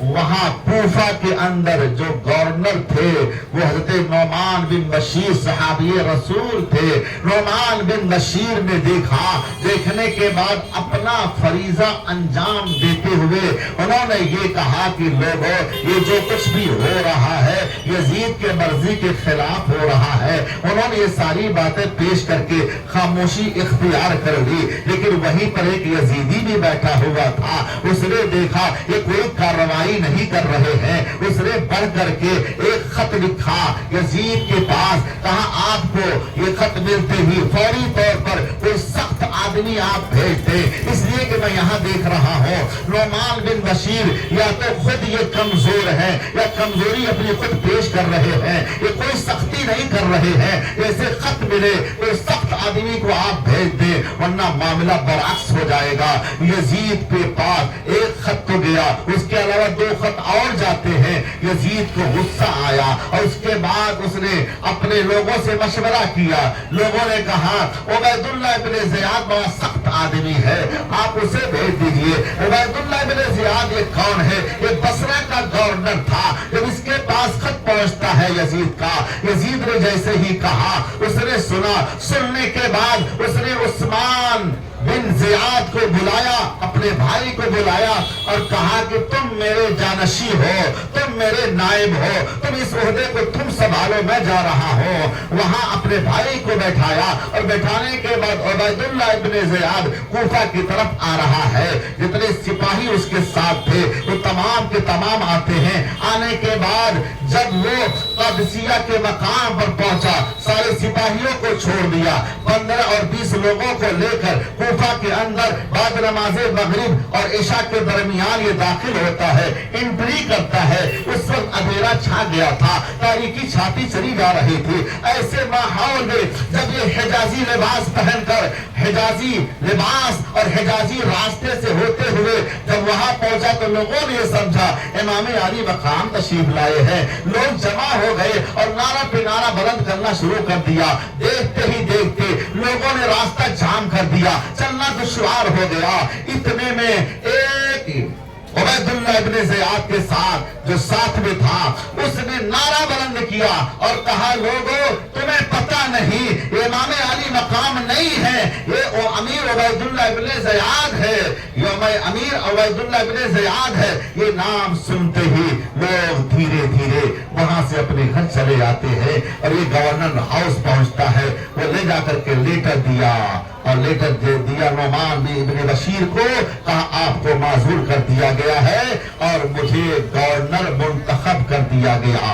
وہاں کوفہ کے اندر جو گورنر تھے وہ حضرت نعمان بن بشیر صحابی رسول تھے۔ نعمان بن بشیر نے دیکھنے کے بعد اپنا فریضہ انجام دیتے ہوئے انہوں نے یہ کہا کہ لوگوں، یہ جو کچھ بھی ہو رہا ہے یزید کے مرضی کے خلاف ہو رہا ہے۔ انہوں نے یہ ساری باتیں پیش کر کے خاموشی اختیار کر لی، لیکن وہیں پر ایک یزیدی بھی بیٹھا ہوا تھا۔ اس نے دیکھا یہ کوئی کارروائی نہیں کر رہے ہیں، اس نے بڑھ کر کے ایک خط لکھا یزید کے پاس، کہا آپ کو یہ خط ملتے ہی فوری طور پر کوئی سخت آدمی آپ بھیج دیں، اس لیے کہ میں یہاں دیکھ رہا ہوں نعمان بن بشیر یا تو خود یہ کمزور ہیں یا کمزوری اپنی خود پیش کر رہے ہیں، یہ کوئی سختی نہیں کر رہے ہیں، ایسے خط ملے کوئی سخت آدمی کو آپ بھیج دیں ورنہ معاملہ برعکس ہو جائے گا۔ یزید کے پاس ایک خط تو گیا، اس کے علاوہ 2 خط اور جاتے ہیں۔ یزید کو غصہ آیا اور اس کے بعد اس نے اپنے لوگوں سے مشورہ کیا۔ لوگوں نے کہا عبید اللہ بن زیاد بڑا سخت آدمی ہے، آپ اسے بھیج دیجئے۔ عبید اللہ بن زیاد یہ کون ہے؟ یہ بصرہ کا گورنر تھا۔ جب اس کے پاس خط پہنچتا ہے یزید کا، یزید نے جیسے ہی کہا اس نے سنا، سننے کے بعد اس نے عثمان بن زیاد کو بلایا، اپنے بھائی کو بلایا اور کہا کہ تم میرے جانشی ہو، تم میرے نائب ہو، تم اس عہدے کو تم سنبھالو، میں جا رہا ہوں۔ وہاں اپنے بھائی کو بیٹھایا اور بیٹھانے کے بعد عبید اللہ بن زیاد کوفہ کی طرف آ رہا ہے۔ جتنے سپاہی اس کے ساتھ تھے وہ تمام کے تمام آتے ہیں۔ آنے کے بعد جب وہ قادسیہ کے مقام پر پہنچا، سارے سپاہیوں کو چھوڑ دیا، 15 اور 20 لوگوں کو لے کر کوفہ کے اندر بعد نماز مغرب اور عشاء کے درمیان یہ داخل ہوتا ہے، انٹری کرتا ہے۔ اس وقت اندھیرا چھا گیا تھا، تاریکی چھاتی چلی جا رہی تھی۔ ایسے ماحول میں جب یہ حجازی لباس پہن کر، حجازی لباس اور حجازی راستے سے ہوتے ہوئے جب وہاں پہنچا تو لوگوں نے یہ سمجھا امام علی مقام تشریف لائے ہیں۔ لوگ جمع ہو گئے اور نعرہ پہ نعرہ بلند کرنا شروع کر دیا۔ دیکھتے ہی دیکھتے لوگوں نے راستہ جام کر دیا، چلنا دشوار ہو گیا۔ اتنے میں ایک عبید اللہ ابن زیاد کے ساتھ جو ساتھ میں تھا اس نے نعرہ بلند کیا اور کہا لوگوں تمہیں پتہ نہیں یہ امام علی مقام نہیں ہے، یہ امیر عبید اللہ ابن زیاد ہے، یہ امیر عبید اللہ ابن زیاد ہے۔ یہ نام سنتے ہی لوگ دھیرے دھیرے وہاں سے اپنے گھر چلے آتے ہیں اور یہ گورنر ہاؤس پہنچتا ہے، وہ لے جا کر کے لیٹر دیا اور لیٹر دیا نعمان بن بشیر کو، کہا آپ کو معذور کر دیا گیا ہے اور مجھے گورنر منتخب کر دیا گیا۔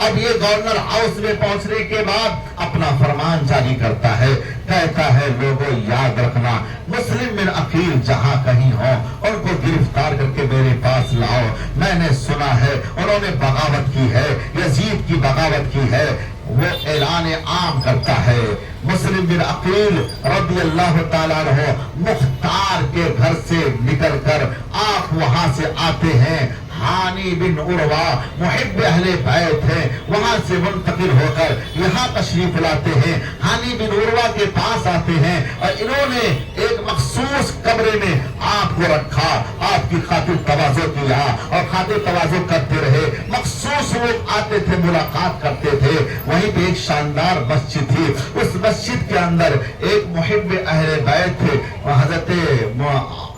اب یہ گورنر ہاؤس میں پہنچنے کے بعد اپنا فرمان جاری کرتا ہے، کہتا ہے لوگوں یاد رکھنا مسلم بن عقیل جہاں کہیں ہو ان کو گرفتار کر کے میرے پاس لاؤ، میں نے سنا ہے انہوں نے بغاوت کی ہے، یزید کی بغاوت کی ہے۔ وہ اعلان عام کرتا ہے۔ مسلم بن عقیل رضی اللہ تعالیٰ عنہ مختار کے گھر سے نکل کر آپ وہاں سے آتے ہیں۔ ہانی بن عروہ محب اہل بیت ہیں، وہاں سے منتقل ہو کر یہاں تشریف لاتے ہیں۔ ہانی بن عروہ کے پاس آتے ہیں اور انہوں نے ایک مخصوص کمرے میں آپ کو رکھا، آپ کی خاطر تواضع کیا اور خاطر تواضع کرتے رہے۔ مخصوص لوگ آتے تھے، ملاقات کرتے تھے۔ وہیں پہ ایک شاندار مسجد تھی، اس مسجد کے اندر ایک محب اہل بیت تھے، حضرت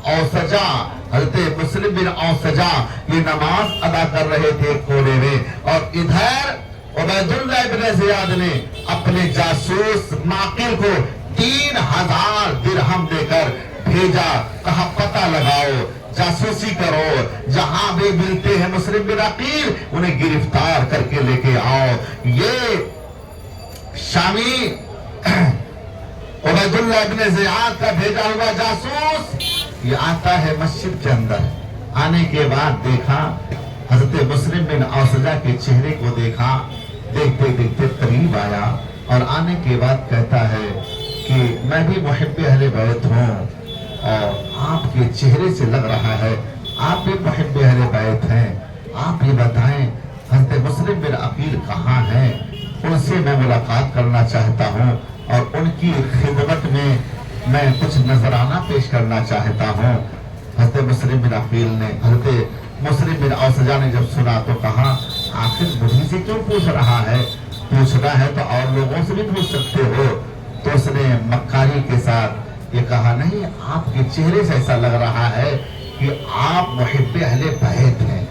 اوسجا، حضرت مسلم بن اوسجا یہ نماز ادا کر رہے تھے کونے میں، اور ادھر عبید اللہ بن زیاد نے اپنے جاسوس معقل کو 3000 درہم دے کر بھیجا، کہا پتہ لگاؤ، جاسوسی کرو، جہاں بھی ملتے ہیں مسلم بن عقیل انہیں گرفتار کر کے لے کے آؤ۔ یہ شامی عبید اللہ بن زیاد کا بھیجا ہوا جاسوس یہ آتا ہے مسجد کے اندر۔ آنے کے بعد دیکھا حضرت مسلم بن اوسجا کے چہرے کو دیکھا، دیکھتے دیکھتے قریب آیا اور آنے کے بعد کہتا ہے کہ میں بھی محب اہل بیت ہوں اور آپ کے چہرے سے لگ رہا ہے آپ بھی محب اہل بیت ہیں. آپ یہ بتائیں حضرت مسلم بن عقیل کہاں ہیں؟ ان سے میں ملاقات کرنا چاہتا ہوں اور ان کی خدمت میں کچھ نذرانہ پیش کرنا چاہتا ہوں. حضرت مسلم بن عقیل نے حضرت مسلم بن اوسجا نے جب سنا تو کہا آخر مجھے سے کیوں پوچھ رہا ہے؟ پوچھنا ہے تو اور لوگوں سے بھی پوچھ سکتے ہو. تو اس نے مکاری کے ساتھ یہ کہا نہیں آپ کے چہرے سے ایسا لگ رہا ہے کہ آپ محب اہل بیت ہیں.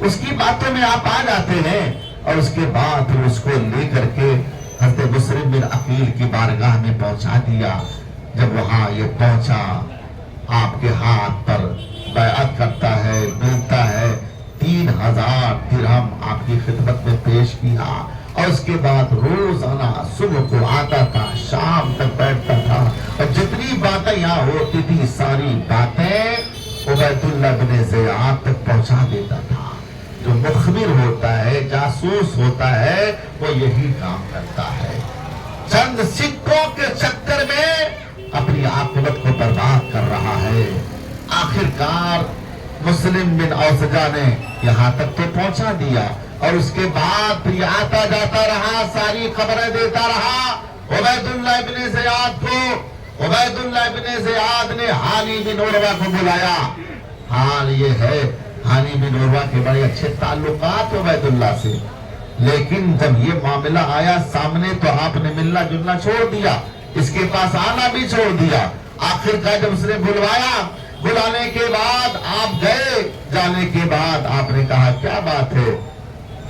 اس کی باتوں میں آپ آ جاتے ہیں اور اس کے بعد پھر اس کو لے کر کے حضرت مسلم بن عقیل کی بارگاہ میں پہنچا دیا. جب وہاں یہ پہنچا آپ کے ہاتھ پر بیعت کرتا ہے ملتا ہے 3000 درہم آپ کی خدمت میں پیش کیا اور اس کے بعد روزانہ صبح کو آتا تھا شام تک بیٹھتا تھا اور جتنی باتیں یہاں ہوتی تھی ساری باتیں عبید اللہ بن زیاد تک پہنچا دیتا تھا. جو مخبر ہوتا ہے جاسوس ہوتا ہے وہ یہی کام کرتا ہے. چند سکوں کے چکر میں اپنی عاقبت کو برباد کر رہا ہے. آخرکار مسلم بن اوسجا نے یہاں تک تو پہنچا دیا اور اس کے بعد پھر آتا جاتا رہا ساری خبریں دیتا رہا عبید اللہ بن زیاد کو. عبید اللہ بن زیاد نے ہانی بن عروہ کو بلایا. حال یہ ہے ہانی بن عروہ کے بڑے اچھے تعلقات عبید اللہ سے، لیکن جب یہ معاملہ آیا سامنے تو آپ نے ملنا جلنا چھوڑ دیا، اس کے پاس آنا بھی چھوڑ دیا. آخر کا جب اس نے بلوایا بلانے کے بعد آپ گئے. جانے کے بعد آپ نے کہا کیا بات ہے؟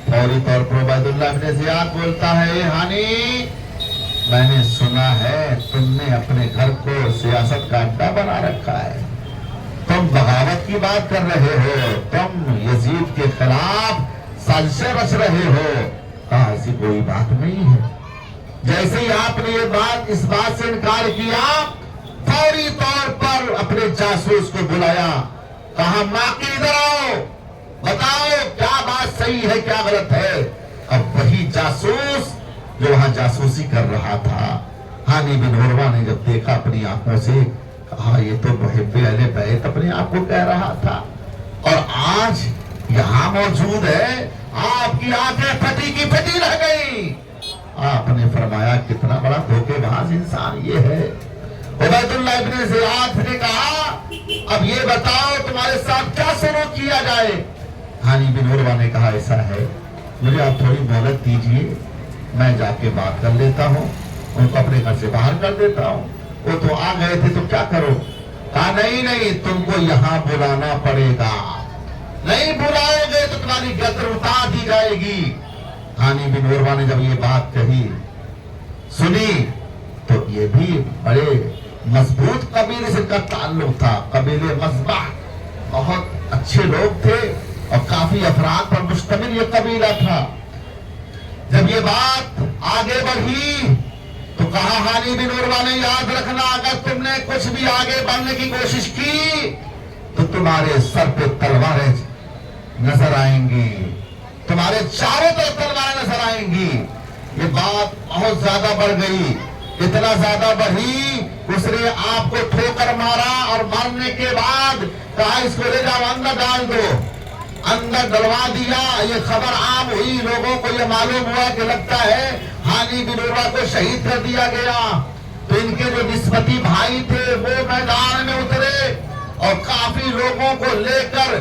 فوری طور پر عبید اللہ بن زیاد بولتا ہے ہانی میں نے سنا ہے تم نے اپنے گھر کو سیاست کا اڈا بنا رکھا ہے، تم بغاوت کی بات کر رہے ہو، تم یزید کے خلاف سازشیں رچ رہے ہو. کہا ایسی کوئی بات نہیں ہے. جیسے ہی آپ نے یہ بات اس بات سے انکار کیا فوری طور پر اپنے جاسوس کو بلایا. کہا ماکی ادھر آؤ بتاؤ کیا بات صحیح ہے کیا غلط ہے. اب وہی جاسوس جو وہاں جاسوسی کر رہا تھا ہانی بن عروہ نے جب دیکھا اپنی آنکھوں سے کہا یہ تو محب اہل بیت اپنے آپ کو کہہ رہا تھا اور آج یہاں موجود ہے. آپ کی آنکھیں پھٹی کی پھٹی رہ گئی. آپ نے فرمایا کتنا بڑا دھوکے باز انسان یہ ہے. عبید اللہ ابن زیاد نے کہا اب یہ بتاؤ تمہارے ساتھ کیا سلوک کیا جائے. ہانی بن عروہ نے کہا ایسا ہے مجھے آپ تھوڑی مہلت دیجئے میں جا کے بات کر لیتا ہوں ان کو اپنے گھر سے باہر کر دیتا ہوں. وہ تو آ گئے تھے تو کیا کرو. کہا نہیں تم کو یہاں بلانا پڑے گا، نہیں بلاؤ گے تو تمہاری گردن اتار دی جائے گی. ہانی بن عروہ نے جب یہ بات کہی سنی تو یہ بھی بڑے مضبوط قبیلے سے کا تعلق تھا. قبیلے مذبح بہت اچھے لوگ تھے اور کافی افراد پر مشتمل یہ قبیلہ تھا. جب یہ بات آگے بڑھی تو کہا ہانی بن عروہ نے یاد رکھنا اگر تم نے کچھ بھی آگے بڑھنے کی کوشش کی تو تمہارے سر پہ تلواریں نظر آئیں گی، تمہارے چاروں طرف تلواریں نظر آئیں گی. یہ بات بہت زیادہ بڑھ گئی، اتنا زیادہ بڑھی اس نے آپ کو ٹھوکر مارا اور مارنے کے بعد کہا اس کو لے جاؤ اندر ڈال دو. اندر ڈلوا دیا. یہ خبر عام ہوئی، لوگوں کو یہ معلوم ہوا کہ لگتا ہے ہانی بن عروہ کو شہید کر دیا گیا. تو ان کے جو نسبتی بھائی تھے وہ میدان میں اترے اور کافی لوگوں کو لے کر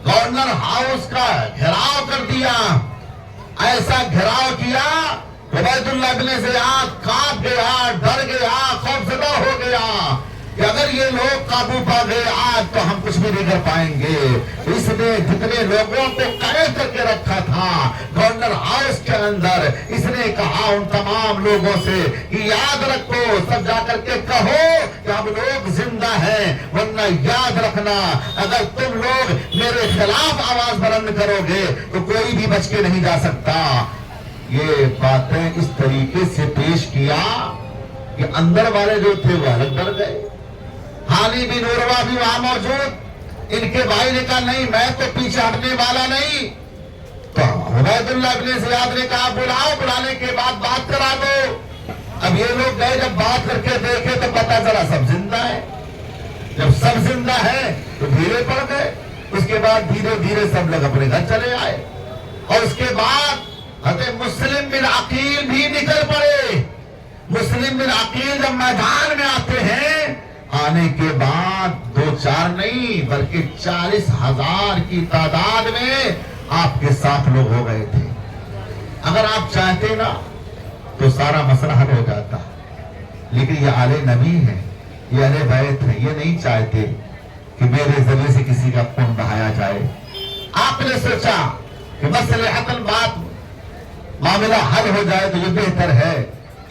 گورنر ہاؤس کا گھیراؤ کر دیا. ایسا گھیراؤ کیا عبید اللہ بن زیاد کانپ گیا، ڈر گیا، خوفزدہ ہو گیا کہ اگر یہ لوگ قابو پا گئے آج تو ہم کچھ بھی نہیں کر پائیں گے. اس نے جتنے لوگوں کو قید کر کے رکھا تھا گورنر ہاؤس کے اندر اس نے کہا ان تمام لوگوں سے کہ یاد رکھو سب جا کر کے کہو کہ ہم لوگ زندہ ہیں، ورنہ یاد رکھنا اگر تم لوگ میرے خلاف آواز بلند کرو گے تو کوئی بھی بچ کے نہیں جا سکتا. یہ باتیں اس طریقے سے پیش کیا کہ اندر والے جو تھے وہ الگ ڈر گئے. ہانی بن عروہ بھی وہاں موجود. ان کے بھائی نے کہا نہیں میں تو پیچھے ہٹنے والا نہیں. تو عبید اللہ بن زیاد نے کہا بلاؤ، بلانے کے بعد بات کرا دو. اب یہ لوگ گئے جب بات کر کے دیکھے تو پتا چلا سب زندہ ہے. جب سب زندہ ہے تو دھیرے پڑ گئے. اس کے بعد دھیرے دھیرے سب لوگ اپنے گھر چلے آئے. اور اس کے بعد حضرت مسلم بن عقیل بھی نکل پڑے. مسلم بن عقیل جب میدان میں آتے ہیں, آنے کے بعد 2-4 نہیں بلکہ 40,000 کی تعداد میں آپ کے ساتھ لوگ ہو گئے تھے. اگر آپ چاہتے نا تو سارا مسئلہ حل ہو جاتا, لیکن یہ آل نبی ہیں, یہ اہل بیت ہیں, یہ نہیں چاہتے کہ میرے ذریعے سے کسی کا خون بہایا جائے. آپ نے سوچا کہ مصلحتاً بات معاملہ حل ہو جائے تو یہ بہتر ہے.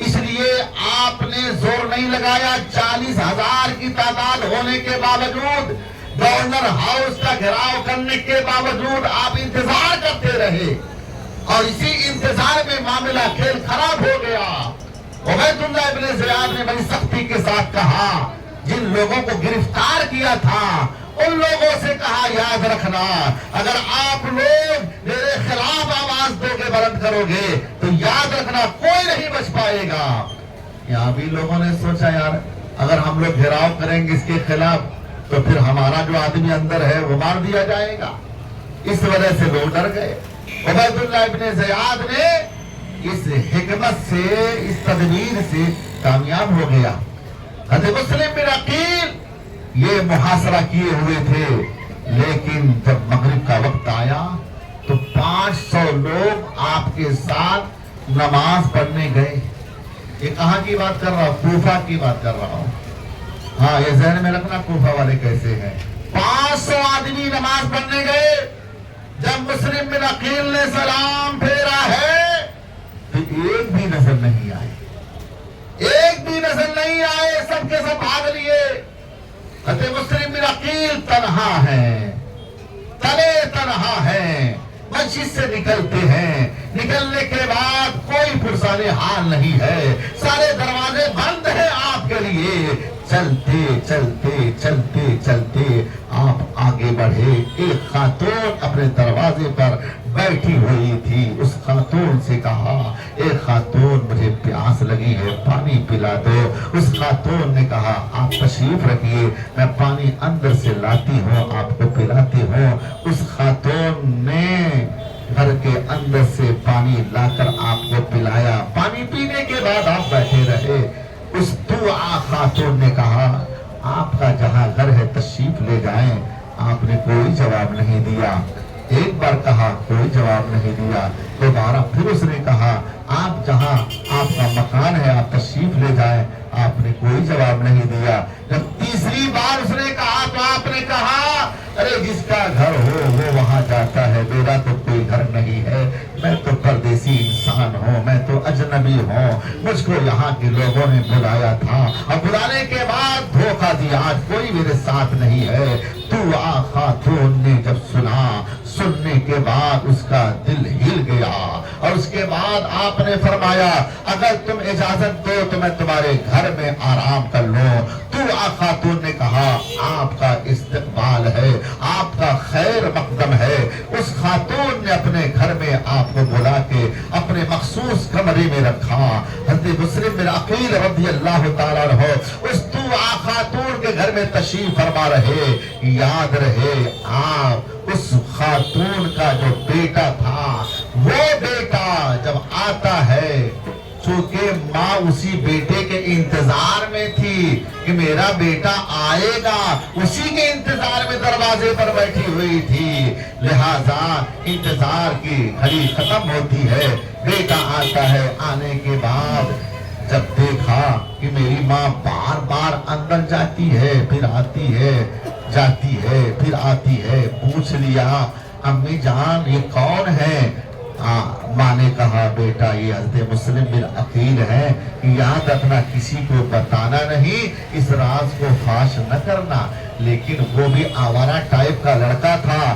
اس لیے آپ نے زور نہیں لگایا. 40,000 کی تعداد ہونے کے باوجود, گورنر ہاؤس کا گھیراؤ کرنے کے باوجود آپ انتظار کرتے رہے, اور اسی انتظار میں معاملہ کھیل خراب ہو گیا. عبید اللہ ابن زیاد نے بڑی سختی کے ساتھ کہا, جن لوگوں کو گرفتار کیا تھا ان لوگوں سے کہا, یاد رکھنا اگر آپ لوگ میرے خلاف آواز دو گے, بلند کرو گے, تو یاد رکھنا کوئی نہیں بچ پائے گا. یہاں بھی لوگوں نے سوچا یار اگر ہم لوگ گھیراؤ کریں گے اس کے خلاف تو پھر ہمارا جو آدمی اندر ہے وہ مار دیا جائے گا. اس وجہ سے لوگ ڈر گئے. عبید اللہ ابن زیاد نے اس حکمت سے, اس تدبیر سے کامیاب ہو گیا. حضرت مسلم بن عقیل یہ محاصرہ کیے ہوئے تھے, لیکن جب مغرب کا وقت آیا تو 500 لوگ آپ کے ساتھ نماز پڑھنے گئے. یہ کہاں کی بات کر رہا ہوں؟ کوفہ کی بات کر رہا ہوں. ہاں یہ ذہن میں رکھنا کوفہ والے کیسے ہیں. 500 آدمی نماز پڑھنے گئے. جب مسلم بن عقیل نے سلام پھیرا ہے تو ایک بھی نظر نہیں آئے, ایک بھی نظر نہیں آئے, سب کے سب بھاگ لیے. حضرت مسلم بن عقیل تنہا ہیں, تلے تنہا ہیں, مسجد سے نکلتے ہیں. نکلنے کے بعد کوئی پرسان حال نہیں ہے, سارے دروازے بند ہیں آپ کے لیے. چلتے چلتے چلتے چلتے آپ آگے بڑھے. ایک خاتون اپنے دروازے پر بیٹھی ہوئی تھی. اس خاتون سے کہا, ایک خاتون مجھے پیاس لگی ہے, پانی پلا دو. اس خاتون نے کہا آپ تشریف رکھیے, میں پانی اندر سے لاتی ہوں, آپ کو پلاتی ہوں. اس خاتون نے گھر کے اندر سے پانی لا کر آپ کو پلایا. پانی پینے کے بعد آپ بیٹھے رہے. اس دعا خاتون نے کہا آپ کا جہاں گھر ہے تشریف لے جائیں. آپ نے کوئی جواب نہیں دیا. ایک بار کہا, کوئی جواب نہیں دیا. دوبارہ پھر اس نے کہا آپ جہاں آپ کا مکان ہے آپ تشریف لے جائیں. آپ نے کوئی جواب نہیں دیا. جب تیسری بار اس نے کہا تو آپ نے کہا ارے جس کا گھر ہو وہ وہاں جاتا ہے, میرا تو کوئی گھر نہیں ہے, میں تو پردیسی انسان ہوں, میں تو اجنبی ہوں, مجھ کو یہاں کے لوگوں نے بلایا تھا اور بلانے کے بعد دھوکہ دیا, آج کوئی میرے ساتھ نہیں ہے. دعا خاتون نے جب سنا, سننے کے بعد اس کا دل ہل گیا, اور اس کے بعد آپ نے فرمایا اگر تم اجازت دو تو میں تمہارے گھر میں آرام کر لوں. دعا خاتون نے کہا آپ کا استقبال ہے, آپ کا خیر مقدم ہے. اس خاتون نے اپنے گھر میں آپ کو بلا کے اپنے مخصوص کمرے میں رکھا. حضرت مسلم بن عقیل رضی اللہ تعالیٰ عنہ اس دعا خاتون کے گھر میں تشریف فرما رہے. یاد رہے آپ اس خاتون کا جو بیٹا تھا, وہ بیٹا جب آتا ہے, چونکہ ماں اسی بیٹے کے انتظار میں تھی کہ میرا بیٹا آئے گا, اسی کے انتظار میں دروازے پر بیٹھی ہوئی تھی. لہذا انتظار کی گھڑی ختم ہوتی ہے, بیٹا آتا ہے. آنے کے بعد جب دیکھا کہ میری ماں بار بار اندر جاتی ہے, پھر آتی ہے, جاتی ہے, پھر آتی ہے, پوچھ لیا امی جان یہ کون ہے؟ ماں نے کہا بیٹا یہ حضرت مسلم بن عقیل ہے, یاد رکھنا کسی کو بتانا نہیں, اس راز کو فاش نہ کرنا. لیکن وہ بھی آوارہ ٹائپ کا لڑکا تھا,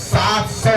700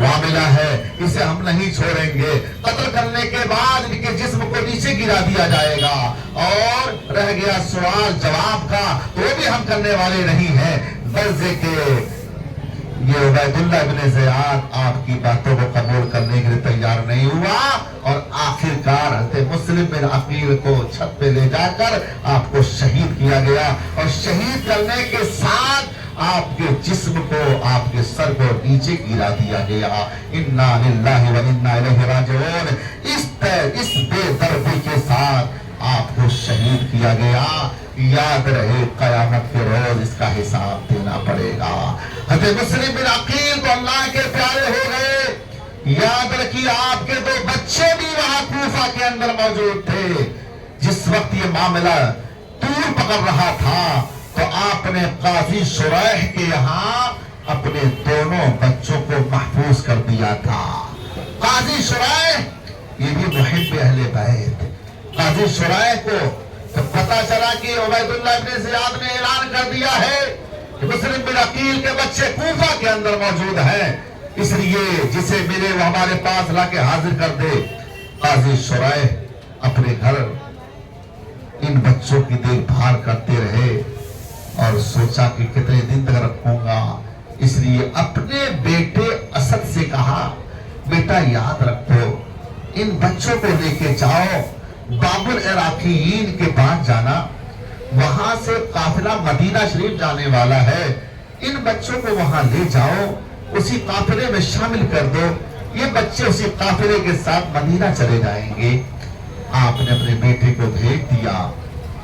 معاملہ ہے، اسے ہم نہیں چھوڑیں گے۔ قتل کرنے کے بعد ان کے جسم کو نیچے گرا دیا جائے گا، اور رہ گیا سوال جواب کا، تو وہ بھی ہم کرنے والے نہیں ہیں۔ غرضے کے یہ عبید اللہ ابن زیاد آپ کی باتوں کو قبول کرنے کے لیے تیار نہیں ہوا، اور آخرکار حضرت مسلم بن عقیل کو چھت پہ لے جا کر آپ کو شہید کیا گیا، اور شہید کرنے کے ساتھ آپ کے جسم کو، آپ کے سر کو نیچے گرا دیا گیا۔ انا للہ و انا الیہ راجعون۔ اس بے دردی کے ساتھ آپ کو شہید کیا گیا۔ یاد رہے قیامت کے روز اس کا حساب دینا پڑے گا۔ حضرت مسلم بن عقیل تو اللہ کے پیارے ہو گئے۔ یاد رکھیے آپ کے 2 بچے بھی وہاں کوفہ کے اندر موجود تھے۔ جس وقت یہ معاملہ طول پکڑ رہا تھا تو آپ نے قاضی شریح کے یہاں اپنے دونوں بچوں کو محفوظ کر دیا تھا۔ قاضی شریح یہ بھی محب اہل بیت۔ قاضی شریح کو تو پتا چلا کہ عبید اللہ ابن زیاد نے اعلان کر دیا ہے کہ مسلم بن عقیل کے بچے کوفہ کے اندر موجود ہیں، اس لیے جسے ملے وہ ہمارے پاس لا کے حاضر کر دے۔ قاضی شریح اپنے گھر ان بچوں کی دیکھ بھال کرتے رہے، اور سوچا کہ کتنے دن تک رکھوں گا، اس لیے اپنے بیٹے اسد سے کہا، بیٹا یاد رکھو، ان بچوں کو لے کے جاؤ باب العراقیین کے پاس جانا، وہاں سے قافلہ مدینہ شریف جانے والا ہے، ان بچوں کو وہاں لے جاؤ، اسی قافلے میں شامل کر دو، یہ بچے اسی قافلے کے ساتھ مدینہ چلے جائیں گے۔ آپ نے اپنے بیٹے کو بھیج دیا۔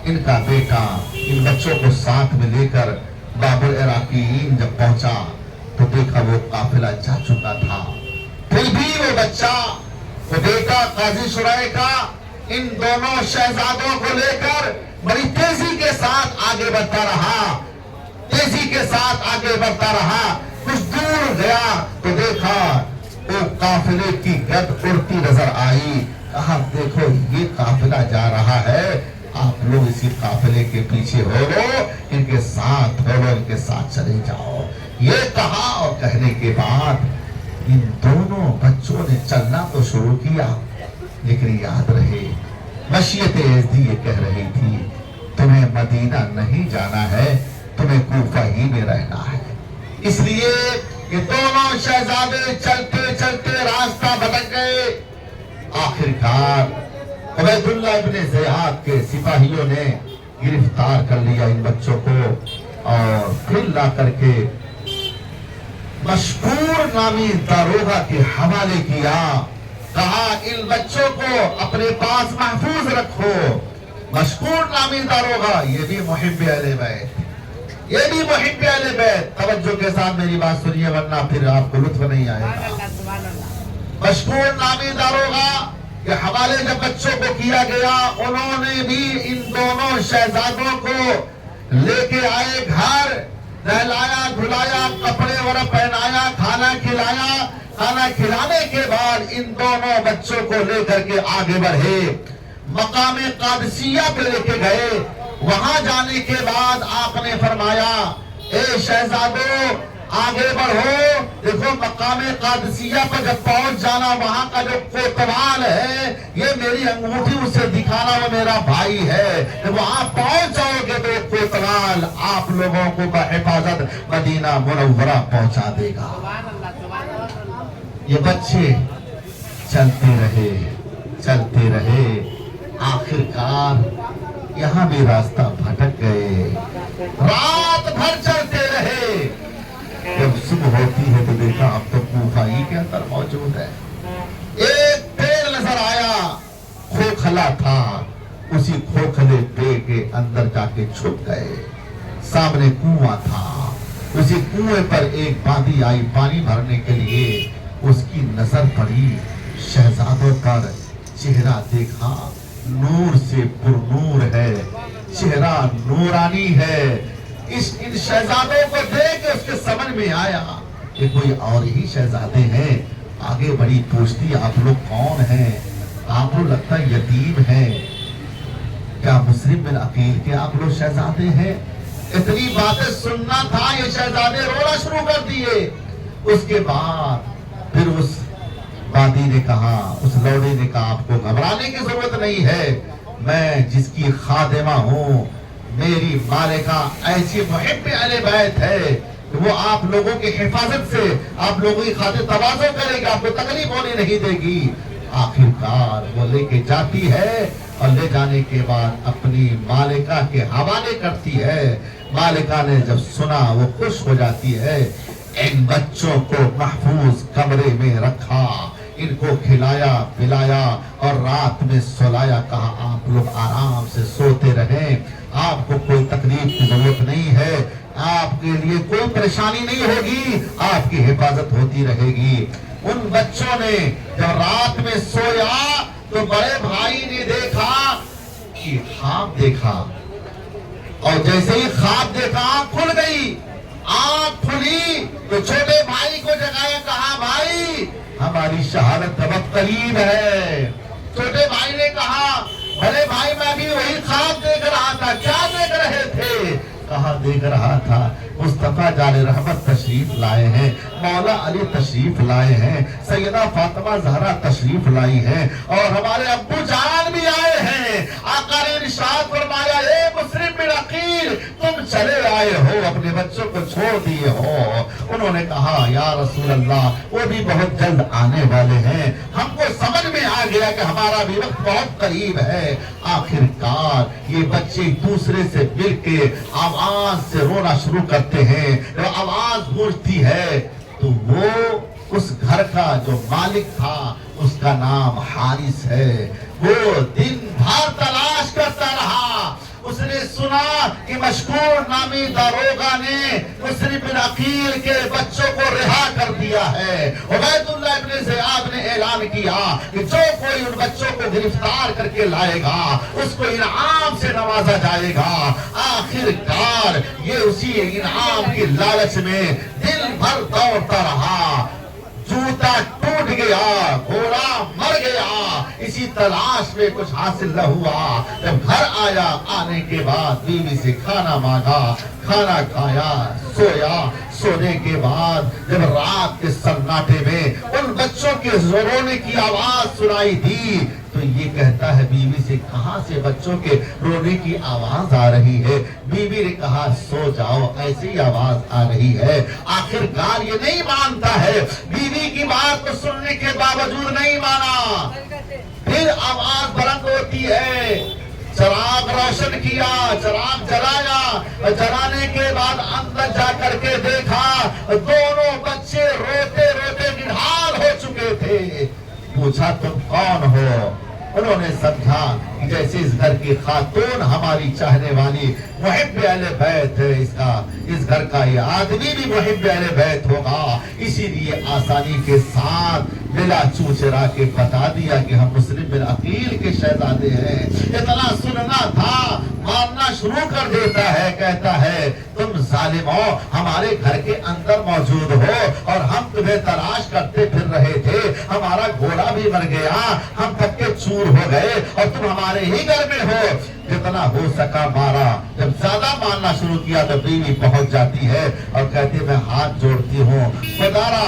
ان کا بیٹا ان بچوں کو ساتھ میں لے کر باب العراقیین جب پہنچا تو دیکھا وہ قافلہ جا چکا تھا، پھر بھی وہ بچہ، وہ بیٹا قاضی شریح کا ان دونوں شہزادوں کو لے کر بڑی تیزی کے ساتھ آگے بڑھتا رہا، تیزی کے ساتھ آگے بڑھتا رہا۔ کچھ دور گیا تو دیکھا وہ قافلے کی گرد اڑتی نظر آئی، کہا دیکھو یہ قافلہ جا رہا ہے، آپ لوگ اسی قافلے کے پیچھے ہو لو، ان کے ساتھ ہو لو، ان کے ساتھ چلے جاؤ۔ یہ کہا اور کہنے کے بعد ان دونوں بچوں نے چلنا تو شروع کیا، لیکن یاد رہے مشیت یزدی یہ کہہ رہی تھی تمہیں مدینہ نہیں جانا ہے، تمہیں کوفہ ہی میں رہنا ہے۔ اس لیے یہ دونوں شہزادے چلتے چلتے راستہ بھٹک گئے۔ آخرکار عبید اللہ ابن زیاد کے سپاہیوں نے گرفتار کر لیا ان بچوں کو، اور پھر لا کر کے مشکور نامی داروغہ کے حوالے کیا، کہا ان بچوں کو اپنے پاس محفوظ رکھو۔ مشکور نامی داروغہ یہ بھی محب اہل بیت، یہ بھی محب اہل بیت۔ توجہ کے ساتھ میری بات سنیے ورنہ پھر آپ کو لطف نہیں آئے گا۔ مشکور نامی داروغہ کے حوالے جب بچوں کو کیا گیا، انہوں نے بھی ان دونوں شہزادوں کو لے کے آئے گھر، نہلایا دھلایا، کپڑے وغیرہ پہنایا، کھانا کھلایا۔ کھانا کھلانے کے بعد ان دونوں بچوں کو لے کر کے آگے بڑھے، مقام قادسیہ پہ لے کے گئے۔ وہاں جانے کے بعد آپ نے فرمایا اے شہزادوں آگے بڑھو، دیکھو مقام قادسیہ پر جب پہنچ جانا، وہاں کا جو کوتوال ہے یہ میری انگوٹھی اسے دکھانا، وہ میرا بھائی ہے، جب وہاں پہنچ جاؤ گے تو کوتوال آپ لوگوں کو بحفاظت مدینہ منورہ پہنچا دے گا۔ یہ بچے چلتے رہے، آخرکار یہاں بھی راستہ بھٹک گئے، رات بھر چلتے رہے۔ جب صبح ہوتی ہے تو دیکھا اب تو کوفہ ہی کے اندر موجود ہے۔ ایک پیڑ نظر آیا، کھوکھلا تھا، اسی کھوکھلے پیڑ کے اندر جا کے چھپ گئے۔ سامنے کنواں تھا، اسی کنویں پر ایک باندھی آئی پانی بھرنے کے لیے، اس کی نظر پڑی شہزادوں پر، چہرہ دیکھا نور سے پر نور ہے، چہرہ نورانی ہے۔ ان شہزادوں کو دیکھ اس کے سمجھ میں آیا کہ کوئی اور ہی شہزادے ہیں۔ آگے بڑی پوچھتی آپ لوگ کون ہیں؟ آپ لوگ لگتا یتیم ہیں، کیا مسلم بن عقیل کے آپ لوگ شہزادے ہیں؟ اتنی باتیں سننا تھا، یہ شہزادے رونا شروع کر دیے۔ اس کے بعد پھر اس وادی نے کہا، اس لوڈے نے کہا آپ کو گھبرانے کی ضرورت نہیں ہے، میں جس کی خادمہ ہوں، میری مالکہ ایسی محب اہل بیت ہے کہ وہ آپ لوگوں کی حفاظت سے آپ لوگوں کی خاطر تواضع کرے گی، آپ کو تکلیف ہونے نہیں دے گی۔ آخر کار وہ لے کے جاتی ہے اور لے جانے کے بعد اپنی مالکہ کے حوالے کرتی ہے۔ مالکہ نے جب سنا وہ خوش ہو جاتی ہے، ان بچوں کو محفوظ کمرے میں رکھا، ان کو کھلایا پلایا اور رات میں سلایا، کہا آپ لوگ آرام سے سوتے رہیں، آپ کو کوئی تکلیف کی ضرورت نہیں ہے، آپ کے لیے کوئی پریشانی نہیں ہوگی، آپ کی حفاظت ہوتی رہے گی۔ ان بچوں نے جب رات میں سویا تو بڑے بھائی نے دیکھا کہ خواب دیکھا، اور جیسے ہی خواب دیکھا آنکھ کھل گئی، آنکھ کھلی تو چھوٹے بھائی کو جگایا، کہا بھائی ہماری شہادت اب قریب ہے۔ چھوٹے بھائی نے کہا بڑے بھائی میں بھی وہی خواب دیکھ رہا تھا، کیا دیکھ رہے تھے؟ کہا دیکھ رہا تھا مصطفیٰ جان رحمت تشریف لائے ہیں، مولا علی تشریف لائے ہیں، سیدہ فاطمہ زہرا تشریف لائی ہیں، اور ہمارے ابو جان بھی آئے ہیں۔ آقا نے ارشاد فرمایا اے مسلم بن عقیل تم چلے آئے ہو، اپنے بچوں کو چھوڑ دیے ہو۔ انہوں نے کہا یا رسول اللہ وہ بھی بہت جلد آنے والے ہیں، ہم کو سمجھ میں آ گیا کہ ہمارا بھی وقت بہت قریب ہے۔ آخر کار یہ بچے دوسرے سے مل کے آواز سے رونا شروع کرتے ہیں، جب آواز گونجتی ہے تو وہ اس گھر کا جو مالک تھا اس کا نام حارث ہے، وہ دن بھر تلاش کرتا رہا۔ اس نے سنا کہ مشکور نامی داروغہ نے مسلم بن عقیل کے بچوں کو رہا کر دیا ہے۔ عبید اللہ ابن زیاد نے اعلان کیا کہ جو کوئی ان بچوں کو گرفتار کر کے لائے گا اس کو انعام سے نوازا جائے گا۔ آخر کار یہ اسی انعام کی لالچ میں دن بھر دوڑتا رہا، جوتا ٹوٹ گیا، گھوڑا مر گیا، اسی تلاش میں کچھ حاصل نہ ہوا۔ جب گھر آیا، آنے کے بعد بیوی سے کھانا مانگا، کھانا کھایا، سویا، سونے کے بعد جب رات کے سناٹے میں ان بچوں کے رونے کی آواز سنائی دی تو یہ کہتا ہے بیوی سے کہاں سے بچوں کے رونے کی آواز آ رہی ہے؟ بیوی نے کہا سو جاؤ، ایسی آواز آ رہی ہے۔ آخر کار یہ نہیں مانتا ہے، بیوی کی بات کو سننے کے باوجود نہیں مانا، پھر آواز بلند ہوتی ہے، چراغ روشن کیا، چراغ جلایا، اور جلانے کے بعد اندر جا کر کے دیکھا دونوں بچے روتے روتے نڈھال ہو چکے تھے۔ پوچھا تم کون ہو؟ انہوں نے سمجھا کہ جیسے اس گھر کی خاتون ہماری چاہنے والی محب اہل بیت ہے، اس گھر کا یہ آدمی بھی محب اہل بیت ہوگا، اسی لیے آسانی کے ساتھ بلا چوچرا کے بتا دیا کہ ہم مسلم بن عقیل کے شہزادے ہیں۔ اتنا سننا تھا، مارنا شروع کر دیتا ہے، کہتا ہے تم ظالم ہو، ہمارے گھر کے اندر موجود ہو اور ہم تمہیں تلاش کرتے پھر رہے تھے، ہمارا گھوڑا بھی مر گیا، ہم تھک کے چور ہو گئے اور تم ہمارے ہی گھر میں ہو۔ جتنا ہو سکا مارا، جب زیادہ مارنا شروع کیا تو بیوی پہنچ جاتی ہے اور کہتی ہے میں ہاتھ جوڑتی ہوں، خدارا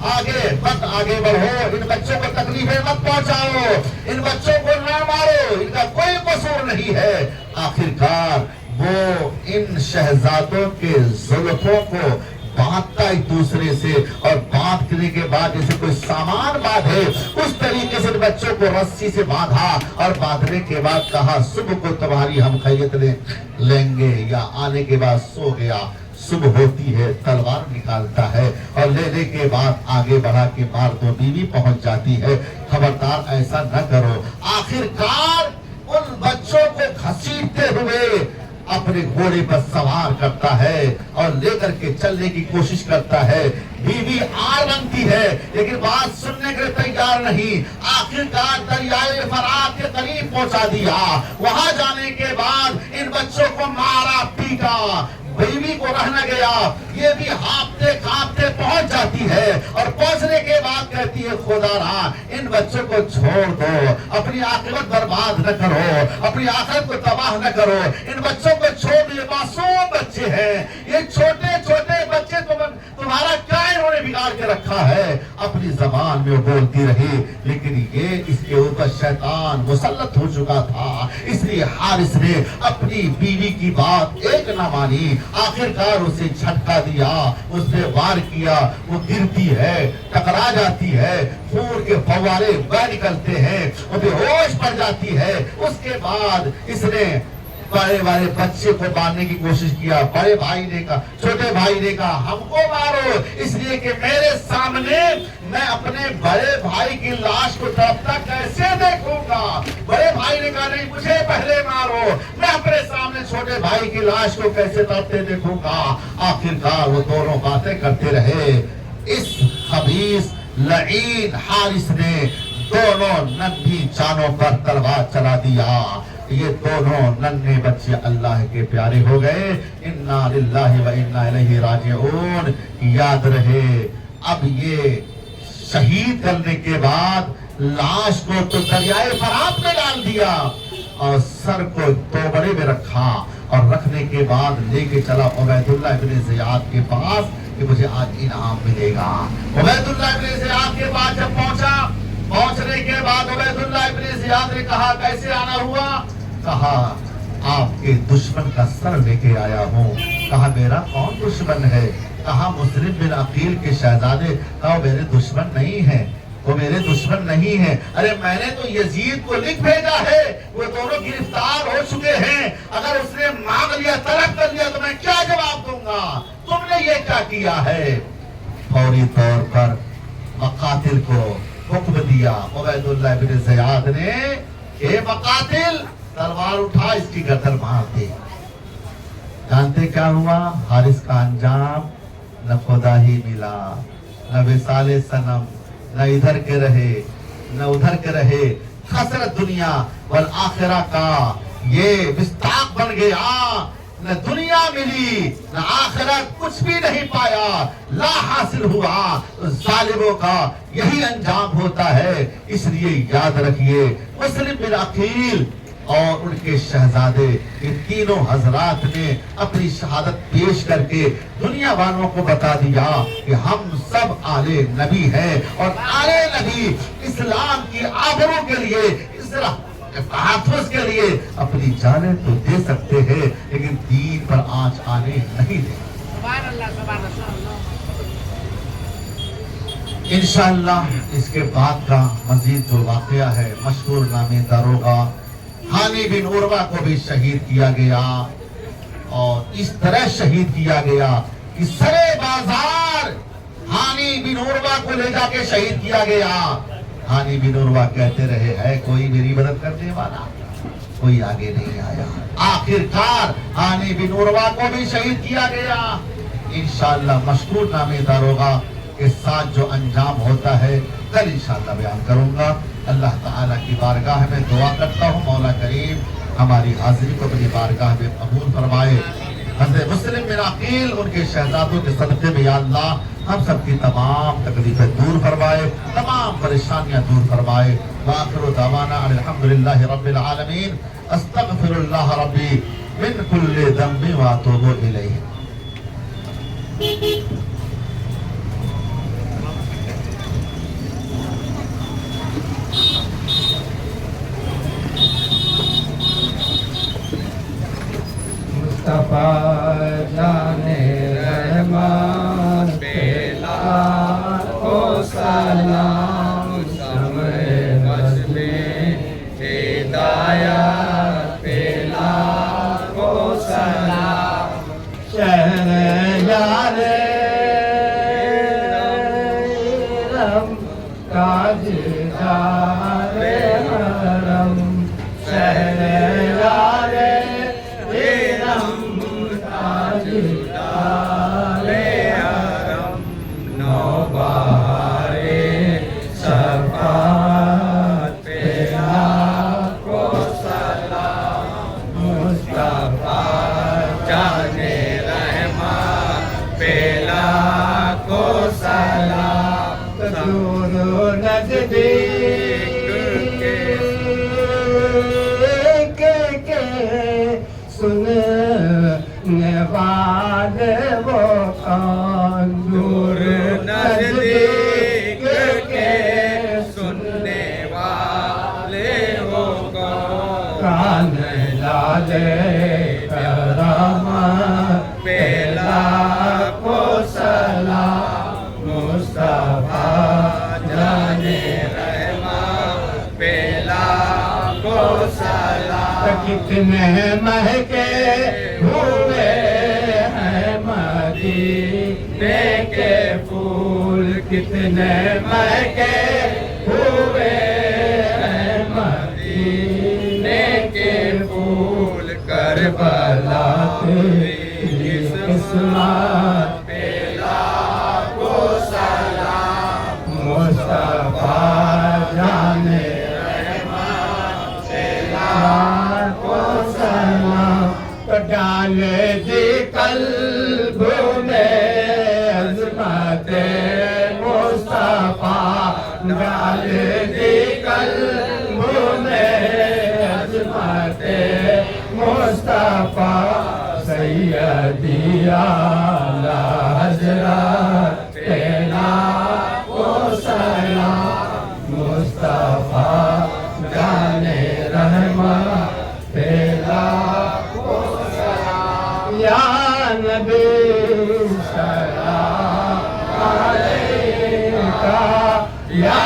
آگے بڑھو، ان بچوں کو تکلیفیں مت پہنچاؤ، ان بچوں کو نہ مارو، ان کا کوئی قصور نہیں ہے۔ آخر کار وہ ان شہزادوں کے زلفوں کو باندھتا ایک دوسرے سے، اور باندھنے کے بعد جیسے کوئی سامان باندھے اس طریقے سے بچوں کو رسی سے باندھا، اور باندھنے کے بعد کہا صبح کو تمہاری ہم خیریت لیں گے، یا آنے کے بعد سو گیا۔ صبح ہوتی ہے، تلوار نکالتا ہے اور لینے کے بعد آگے بڑھا کے مار دو، بیوی پہنچ جاتی ہے، خبردار ایسا نہ کرو۔ آخر کار ان بچوں کو گھسیٹتے ہوئے اپنے گھوڑے پر سوار کرتا ہے اور لے کر کے چلنے کی کوشش کرتا ہے۔ بیوی آر بنتی ہے لیکن بات سننے کے تیار نہیں۔ آخر کار دریائے فرات کے قریب پہنچا دیا، وہاں جانے کے بعد ان بچوں کو مارا پیٹا، بیوی کو رہ نہ گیا، یہ بھی ہانپتے کانپتے پہنچ جاتی ہے، اور پہنچنے کے بعد کہتی ہے خدا را ان بچوں کو چھوڑ دو، اپنی عاقبت برباد نہ کرو، اپنی آخرت کو تباہ نہ کرو، ان بچوں کو چھوڑ دو، معصوم بچے ہیں، یہ چھوٹے چھوٹے بچے تمہارا کیا انہوں نے بگاڑ کے رکھا رکھا ہے اپنی زبان میں بولتی رہی، لیکن یہ اس کے اوپر شیطان مسلط ہو چکا تھا، اس لیے حارث نے اپنی بیوی کی بات ایک نہ مانی، آخرکار اسے جھٹکا دیا، اس نے وار کیا، وہ گرتی ہے، ٹکرا جاتی ہے، خون کے فوارے بہ نکلتے ہیں، وہ بے ہوش پڑ جاتی ہے۔ اس کے بعد اس نے بڑے بڑے بچے کو مارنے کی کوشش کیا، بڑے بھائی نے کہا، چھوٹے بھائی نے کہا ہم کو مارو، اس لیے کہ میرے سامنے میں اپنے بڑے بھائی کی لاش کو تڑپتا کیسے دیکھوں گا۔ بڑے بھائی نے کہا نہیں مجھے پہلے مارو، میں اپنے سامنے چھوٹے بھائی کی لاش کو کیسے تڑپتے دیکھوں گا۔ آخرکار وہ دونوں باتیں کرتے رہے۔ اس خبیث لعین حارث نے دونوں ننھی جانوں پر تلوار چلا دیا۔ یہ دونوں ننھے بچے اللہ کے پیارے ہو گئے۔ انا للہ و انا الیہ راجعون۔ یاد رہے اب یہ شہید کرنے کے بعد لاش کو تو دریائے فرات میں ڈال دیا اور سر کو توبڑے میں رکھا، اور رکھنے کے بعد لے کے چلا عبید اللہ ابن زیاد کے پاس کہ مجھے آج انعام ملے گا۔ عبید اللہ ابن زیاد کے پاس جب پہنچا، پہنچنے کے بعد عبید اللہ ابن زیاد نے کہا کیسے آنا ہوا؟ کہا آپ کے دشمن کا سر لے کے آیا ہوں۔ کہا میرا کون دشمن ہے؟ کہا مسلم بن عقیل کے شہزادے۔ کہا وہ میرے دشمن نہیں ہیں، وہ میرے دشمن نہیں ہیں۔ ارے میں نے تو یزید کو لکھ بھیجا ہے، وہ دونوں گرفتار ہو چکے ہیں، اگر اس نے مانگ لیا طلب کر لیا تو میں کیا جواب دوں گا؟ تم نے یہ کیا کیا ہے؟ فوری طور پر مقاتل کو حکم دیا عبید اللہ بن زیاد نے، اے مقاتل تلوار اٹھا اس کی گردن مار دے۔ جانتے کیا ہوا؟ حارث کا انجام نہ خدا ہی ملا، نہ وصال صنم، نہ ادھر کے رہے نہ ادھر کے رہے، خسرت دنیا والآخرہ کا یہ مستاق بن گیا۔ نہ دنیا ملی نہ آخرت، کچھ بھی نہیں پایا، لا حاصل ہوا۔ ظالموں کا یہی انجام ہوتا ہے۔ اس لیے یاد رکھیے مسلم بن عقیل اور ان کے شہزادے، ان تینوں حضرات نے اپنی شہادت پیش کر کے دنیا والوں کو بتا دیا کہ ہم سب آل نبی ہیں، اور آل نبی اسلام کی آبرو کے لیے، اسلام کے تحفظ کے لیے اپنی جانیں تو دے سکتے ہیں، لیکن دین پر آنچ آنے نہیں دیں۔ سبحان اللہ، سبحان اللہ۔ انشاءاللہ اس کے بعد کا مزید جو واقعہ ہے، مشہور نامی داروغہ ہانی بن عروہ کو بھی شہید کیا گیا، اور اس طرح شہید کیا گیا کہ سرے بازار ہانی بن عروہ کو لے جا کے شہید کیا گیا۔ ہانی بن عروہ کہتے رہے ہے کوئی میری مدد کرنے والا، کوئی آگے نہیں آیا۔ آخرکار ہانی بن عروہ کو بھی شہید کیا گیا۔ انشاءاللہ مشکور نامی داروغہ کے ساتھ جو انجام ہوتا ہے کل انشاءاللہ بیان کروں گا۔ اللہ تعالیٰ کی بارگاہ میں دعا کرتا ہوں مولا کریم ہماری حاضری کو اپنی بارگاہ میں قبول فرمائے۔ حضرت مسلم بن عقیل ان کے شہزادوں کے صدقے میں یا اللہ ہم سب کی تمام تکلیفیں دور فرمائے، تمام پریشانیاں دور فرمائے۔ وآخر دعوانا ان الحمدللہ رب العالمین، استغفر اللہ ربی من کل ذنب واتوب الیہ۔ مصطفیٰ جانے رحمان پہ لاکھوں سلام، شمع مشق میں ہدایت پہ لاکھوں سلام، شہر یار رم تاجدار حرم، شہر یار سننے والے وہ کون دور نزدیک کتنے مہکے ہوئے ہیں مدینے کے پھول کتنے مہکے ہوئے ہیں مدینے کے پھول کربلا تیری قسمت پہ لاکھوں سلام مصطفیٰ جانے ڈال دی قلب میں عظمت مصطفیٰ ڈال دی قلب میں عظمت مصطفیٰ سیدی اعلی حضرت تیرا کو سلام مصطفیٰ جانے رحمت تیرا یا نبی سلام علیکہ یا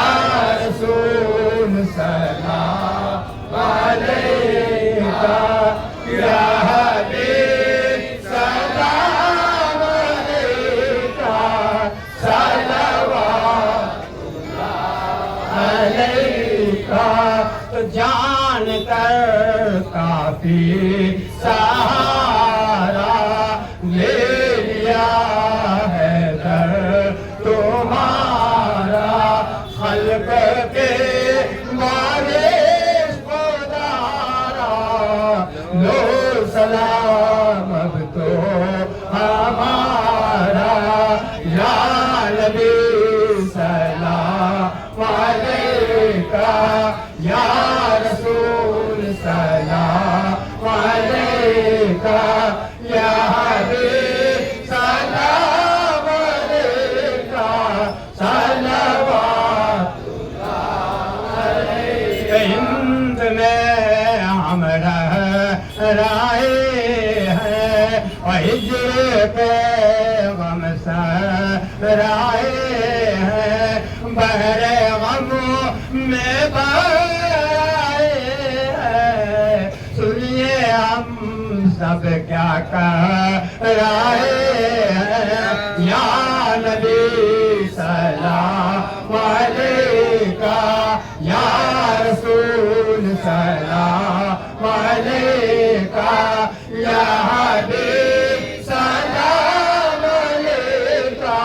رسول سلام علیکہ یا حبیب سلام علیکہ صلوات اللہ علیکہ تو جان کر کافی سہارا لے لیا ہے در تمہارا خلق کے وارث خدارا لو سلام اب تو ہمارا یا نبی سلام علیکہ یا رسول سلام علیکہ یا حبیب سلام علیکہ صلوات اللہ علیکہ ہند میں ہم رہ رہے ہیں اور ہجر پہ غم سہ رہے ہیں بحر غم میں بہائے ہیں سنیے ہم سب کیا کہہ رہے ہیں یا نبی سلام علیکہ یا رسول سلام علیکہ یا حبیب سلام علیکہ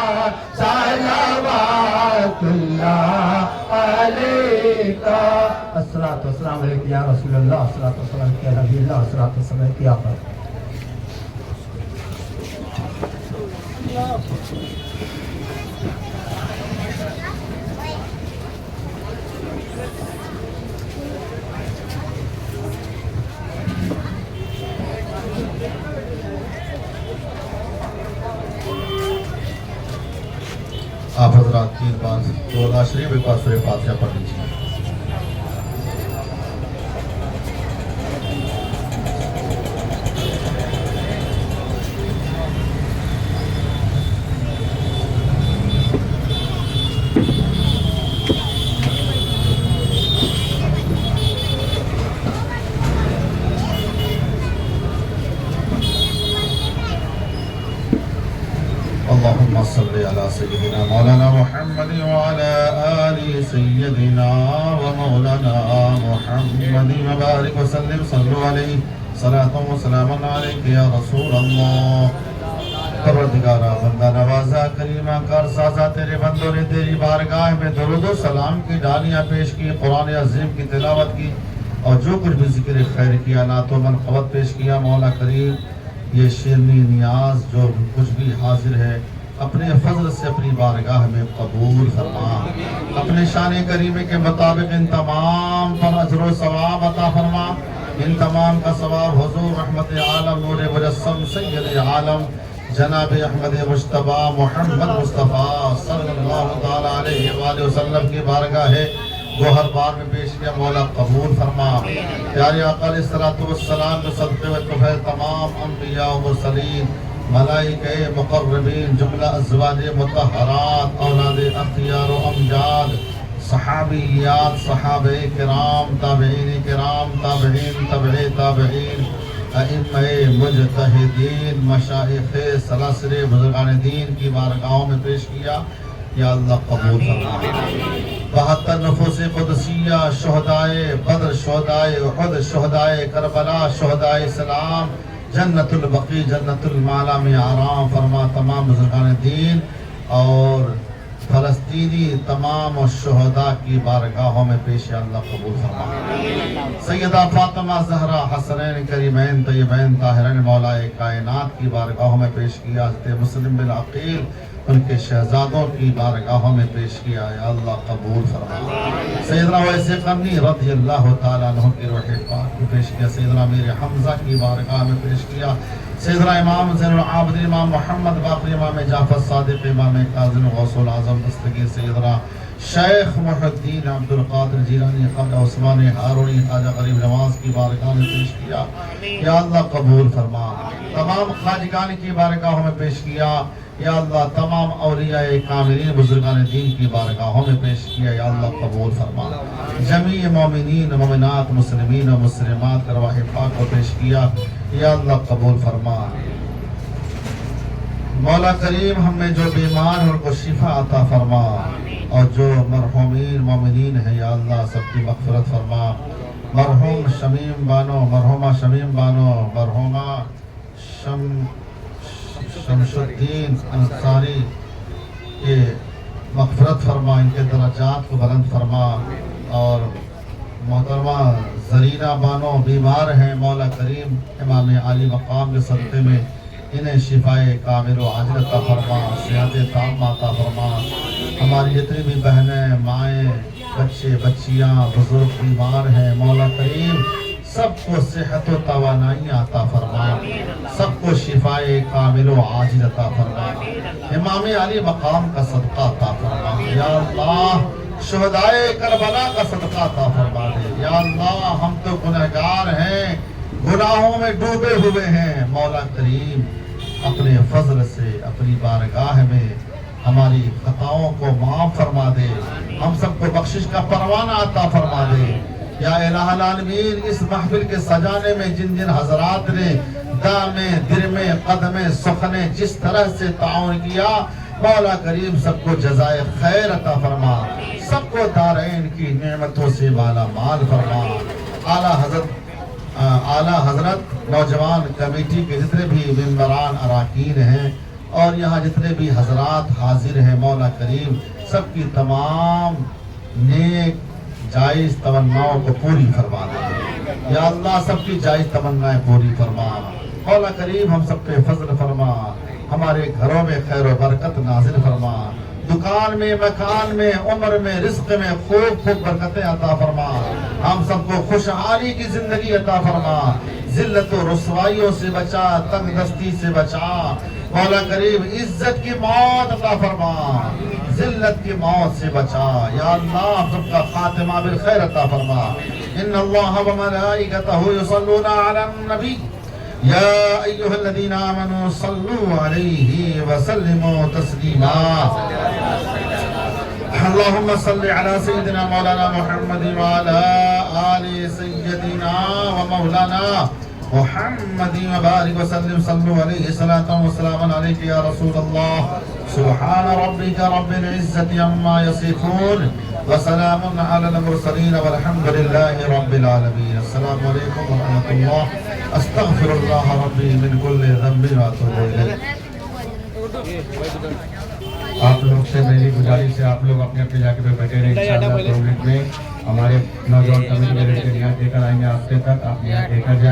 صلوات اللہ علیکہ الصلاۃ والسلام علیکہ یا رسول اللہ الصلاۃ والسلام یا نبی اللہ الصلاۃ والسلام یا آقا آپ حضرات 3 بار دولہ شریف ایک بار سورہ فاتحہ پڑھ لیجیے اللهم صل على سيدنا مولانا محمد وعلى آل سيدنا ومولانا محمد وبارك وسلم صلوا عليه صلاة وسلام عليك يا رسول الله پروردگارہ بندہ نوازا کریمہ کر سازا تیرے بندوں نے تیری بارگاہ میں درود و سلام کی ڈالیاں پیش کی قرآن عظیم کی تلاوت کی اور جو کچھ بھی ذکر خیر کیا نعت و منقبت پیش کیا مولا کریم یہ شیرنی نیاز جو کچھ بھی حاضر ہے اپنے فضل سے اپنی بارگاہ میں قبول فرما اپنے شان کریمے کے مطابق ان تمام پر اجر و ثواب عطا فرما ان تمام کا ثواب حضور رحمت عالم نور مجسم سید عالم جناب احمد مجتبی محمد مصطفیٰ صلی اللہ تعالی علیہ وآلہ وسلم کی بارگاہ ہے گوہر بار میں پیش کیا مولا قبول فرما پیارے آقا علیہ السلام کے صدقے و توفیق تمام انبیاء و مرسلین ملائکہ مقربین جملہ ازواج مطہرات اولاد اختیار و امجاد صحابیات، صحابہ کرام، تابعین کرام، تابعین تبع تابعین، ائمہ مجتہدین، مشائخ سلاسل بزرگان دین کی بارگاہوں میں پیش کیا. یا اللہ قبول فرما. 72 نفوس قدسیہ، شہدائے بدر، شہدائے احد، شہدائے کربلا، شہدائے اسلام، جنت البقیع، جنت المعلا میں آرام فرما. تمام بزرگان دین اور فلسطینی تمام شہداء کی بارگاہوں میں پیش اللہ قبول فرما. سیدہ فاطمہ زہرا، حسنین کریمین طیبین طاہرین مولائے کائنات کی بارگاہوں میں پیش کیا. حضرت مسلم بن عقیل ان کے شہزادوں کی بارگاہوں میں پیش کیا. یا اللہ قبول فرما. سیدنا ویس قرنی رضی اللہ تعالیٰ عنہ کی روح پاک کو پیش کیا. سیدنا امیر حمزہ کی بارگاہ میں پیش کیا. سیدنا امام زین العابدین، امام محمد باقر، امام جعفر صادق، امام کاظم غوث العظم دستگیر، سیدنا شیخ محی الدین عبد القادر جیلانی، خواجہ عثمان ہارونی، خواجہ غریب نواز کی بارگاہ میں پیش کیا. یا اللہ قبول فرما. تمام خواجگان کی بارگاہوں میں پیش کیا. یا اللہ تمام اولیاء کاملین بزرگان دین کی بارگاہوں میں پیش کیا. یا اللہ قبول فرما. جمیع مومنین، مومنات، مسلمین و مسلمات ارواح پاک کو پیش کیا. یا اللہ قبول فرما. مولا کریم ہم میں جو بیمار ہیں ان کو شفا عطا فرما، اور جو مرحومین مومنین ہیں یا اللہ سب کی مغفرت فرما. مرحوم شمیم بانو، مرحومہ شمیم بانو، مرحومہ شمس الدین انصاری کے مغفرت فرما، ان کے درجات کو بلند فرما. اور محترمہ زرینہ بانو بیمار ہیں، مولا کریم امام عالی مقام کے صدقے میں انہیں شفائے کامل و عاجل عطا فرما، صحت تام عطا فرما. ہماری جتنی بھی بہنیں، مائیں، بچے بچیاں، بزرگ بیمار ہیں، مولا کریم سب کو صحت و توانائی عطا فرما، سب کو شفائے کامل و عاجل عطا فرما. امام علی مقام کا صدقہ عطا فرما. یا اللہ شہدائے کربلا کا صدقہ عطا فرما دے. یا اللہ ہم تو گنہگار ہیں، گناہوں میں ڈوبے ہوئے ہیں. مولا کریم اپنے فضل سے اپنی بارگاہ میں ہماری خطاؤں کو معاف فرما دے. ہم سب کو بخشش کا پروانہ عطا فرما دے. یا الہ العالمین اس محفل کے سجانے میں جن جن حضرات نے دامے، درمے، قدمے، سخنے جس طرح سے تعاون کیا، مولا کریم سب کو جزائے خیر عطا فرما، سب کو دارین کی نعمتوں سے مالا مال فرما. اعلیٰ حضرت نوجوان کمیٹی کے جتنے بھی ممبران اراکین ہیں اور یہاں جتنے بھی حضرات حاضر ہیں، مولا کریم سب کی تمام نیک جائز تمناؤں کو پوری فرما دے. یا اللہ سب کی جائز تمنائیں پوری فرما. مولا کریم ہم سب پہ فضل فرما، ہمارے گھروں میں خیر و برکت نازل فرما. دکان میں، مکان میں، عمر میں، رزق میں خوب خوب برکتیں عطا فرما. ہم سب کو خوشحالی کی زندگی عطا فرما. ذلت و رسوائیوں سے بچا، تنگ دستی سے بچا. مولا کریم عزت کی موت عطا فرما، ذلت کی موت سے بچا. یا اللہ ہم سب کا خاتمہ بالخیر عطا فرما. ان اللہ و ملائکتہ یصلون علی النبی یا ایہا الذین آمنوا صلوا علیہ وسلموا تسلیما. اللہم صل علی سیدنا مولانا محمد وعلی آل سیدنا و مولانا محمد وبارک وسلم. صلو علیہ صلاة و سلام علیک یا رسول اللہ. سبحان ربک رب العزة عما یصفون وسلام علی المرسلین والحمد للہ رب العالمین. السلام علیکم ورحمۃ اللہ. استغفر اللہ ربی من کل ذنب واتوب الیہ. آپ لوگ سے میری گزارش ہے، آپ لوگ اپنے اپنے جگہ پہ بیٹھے رہیں. انشاءاللہ پروگرام میں ہمارے نوجوان کمیٹی کے رہنمائی دے کر آئیں گے ہفتے تک. آپ یہاں دے کر جائیں.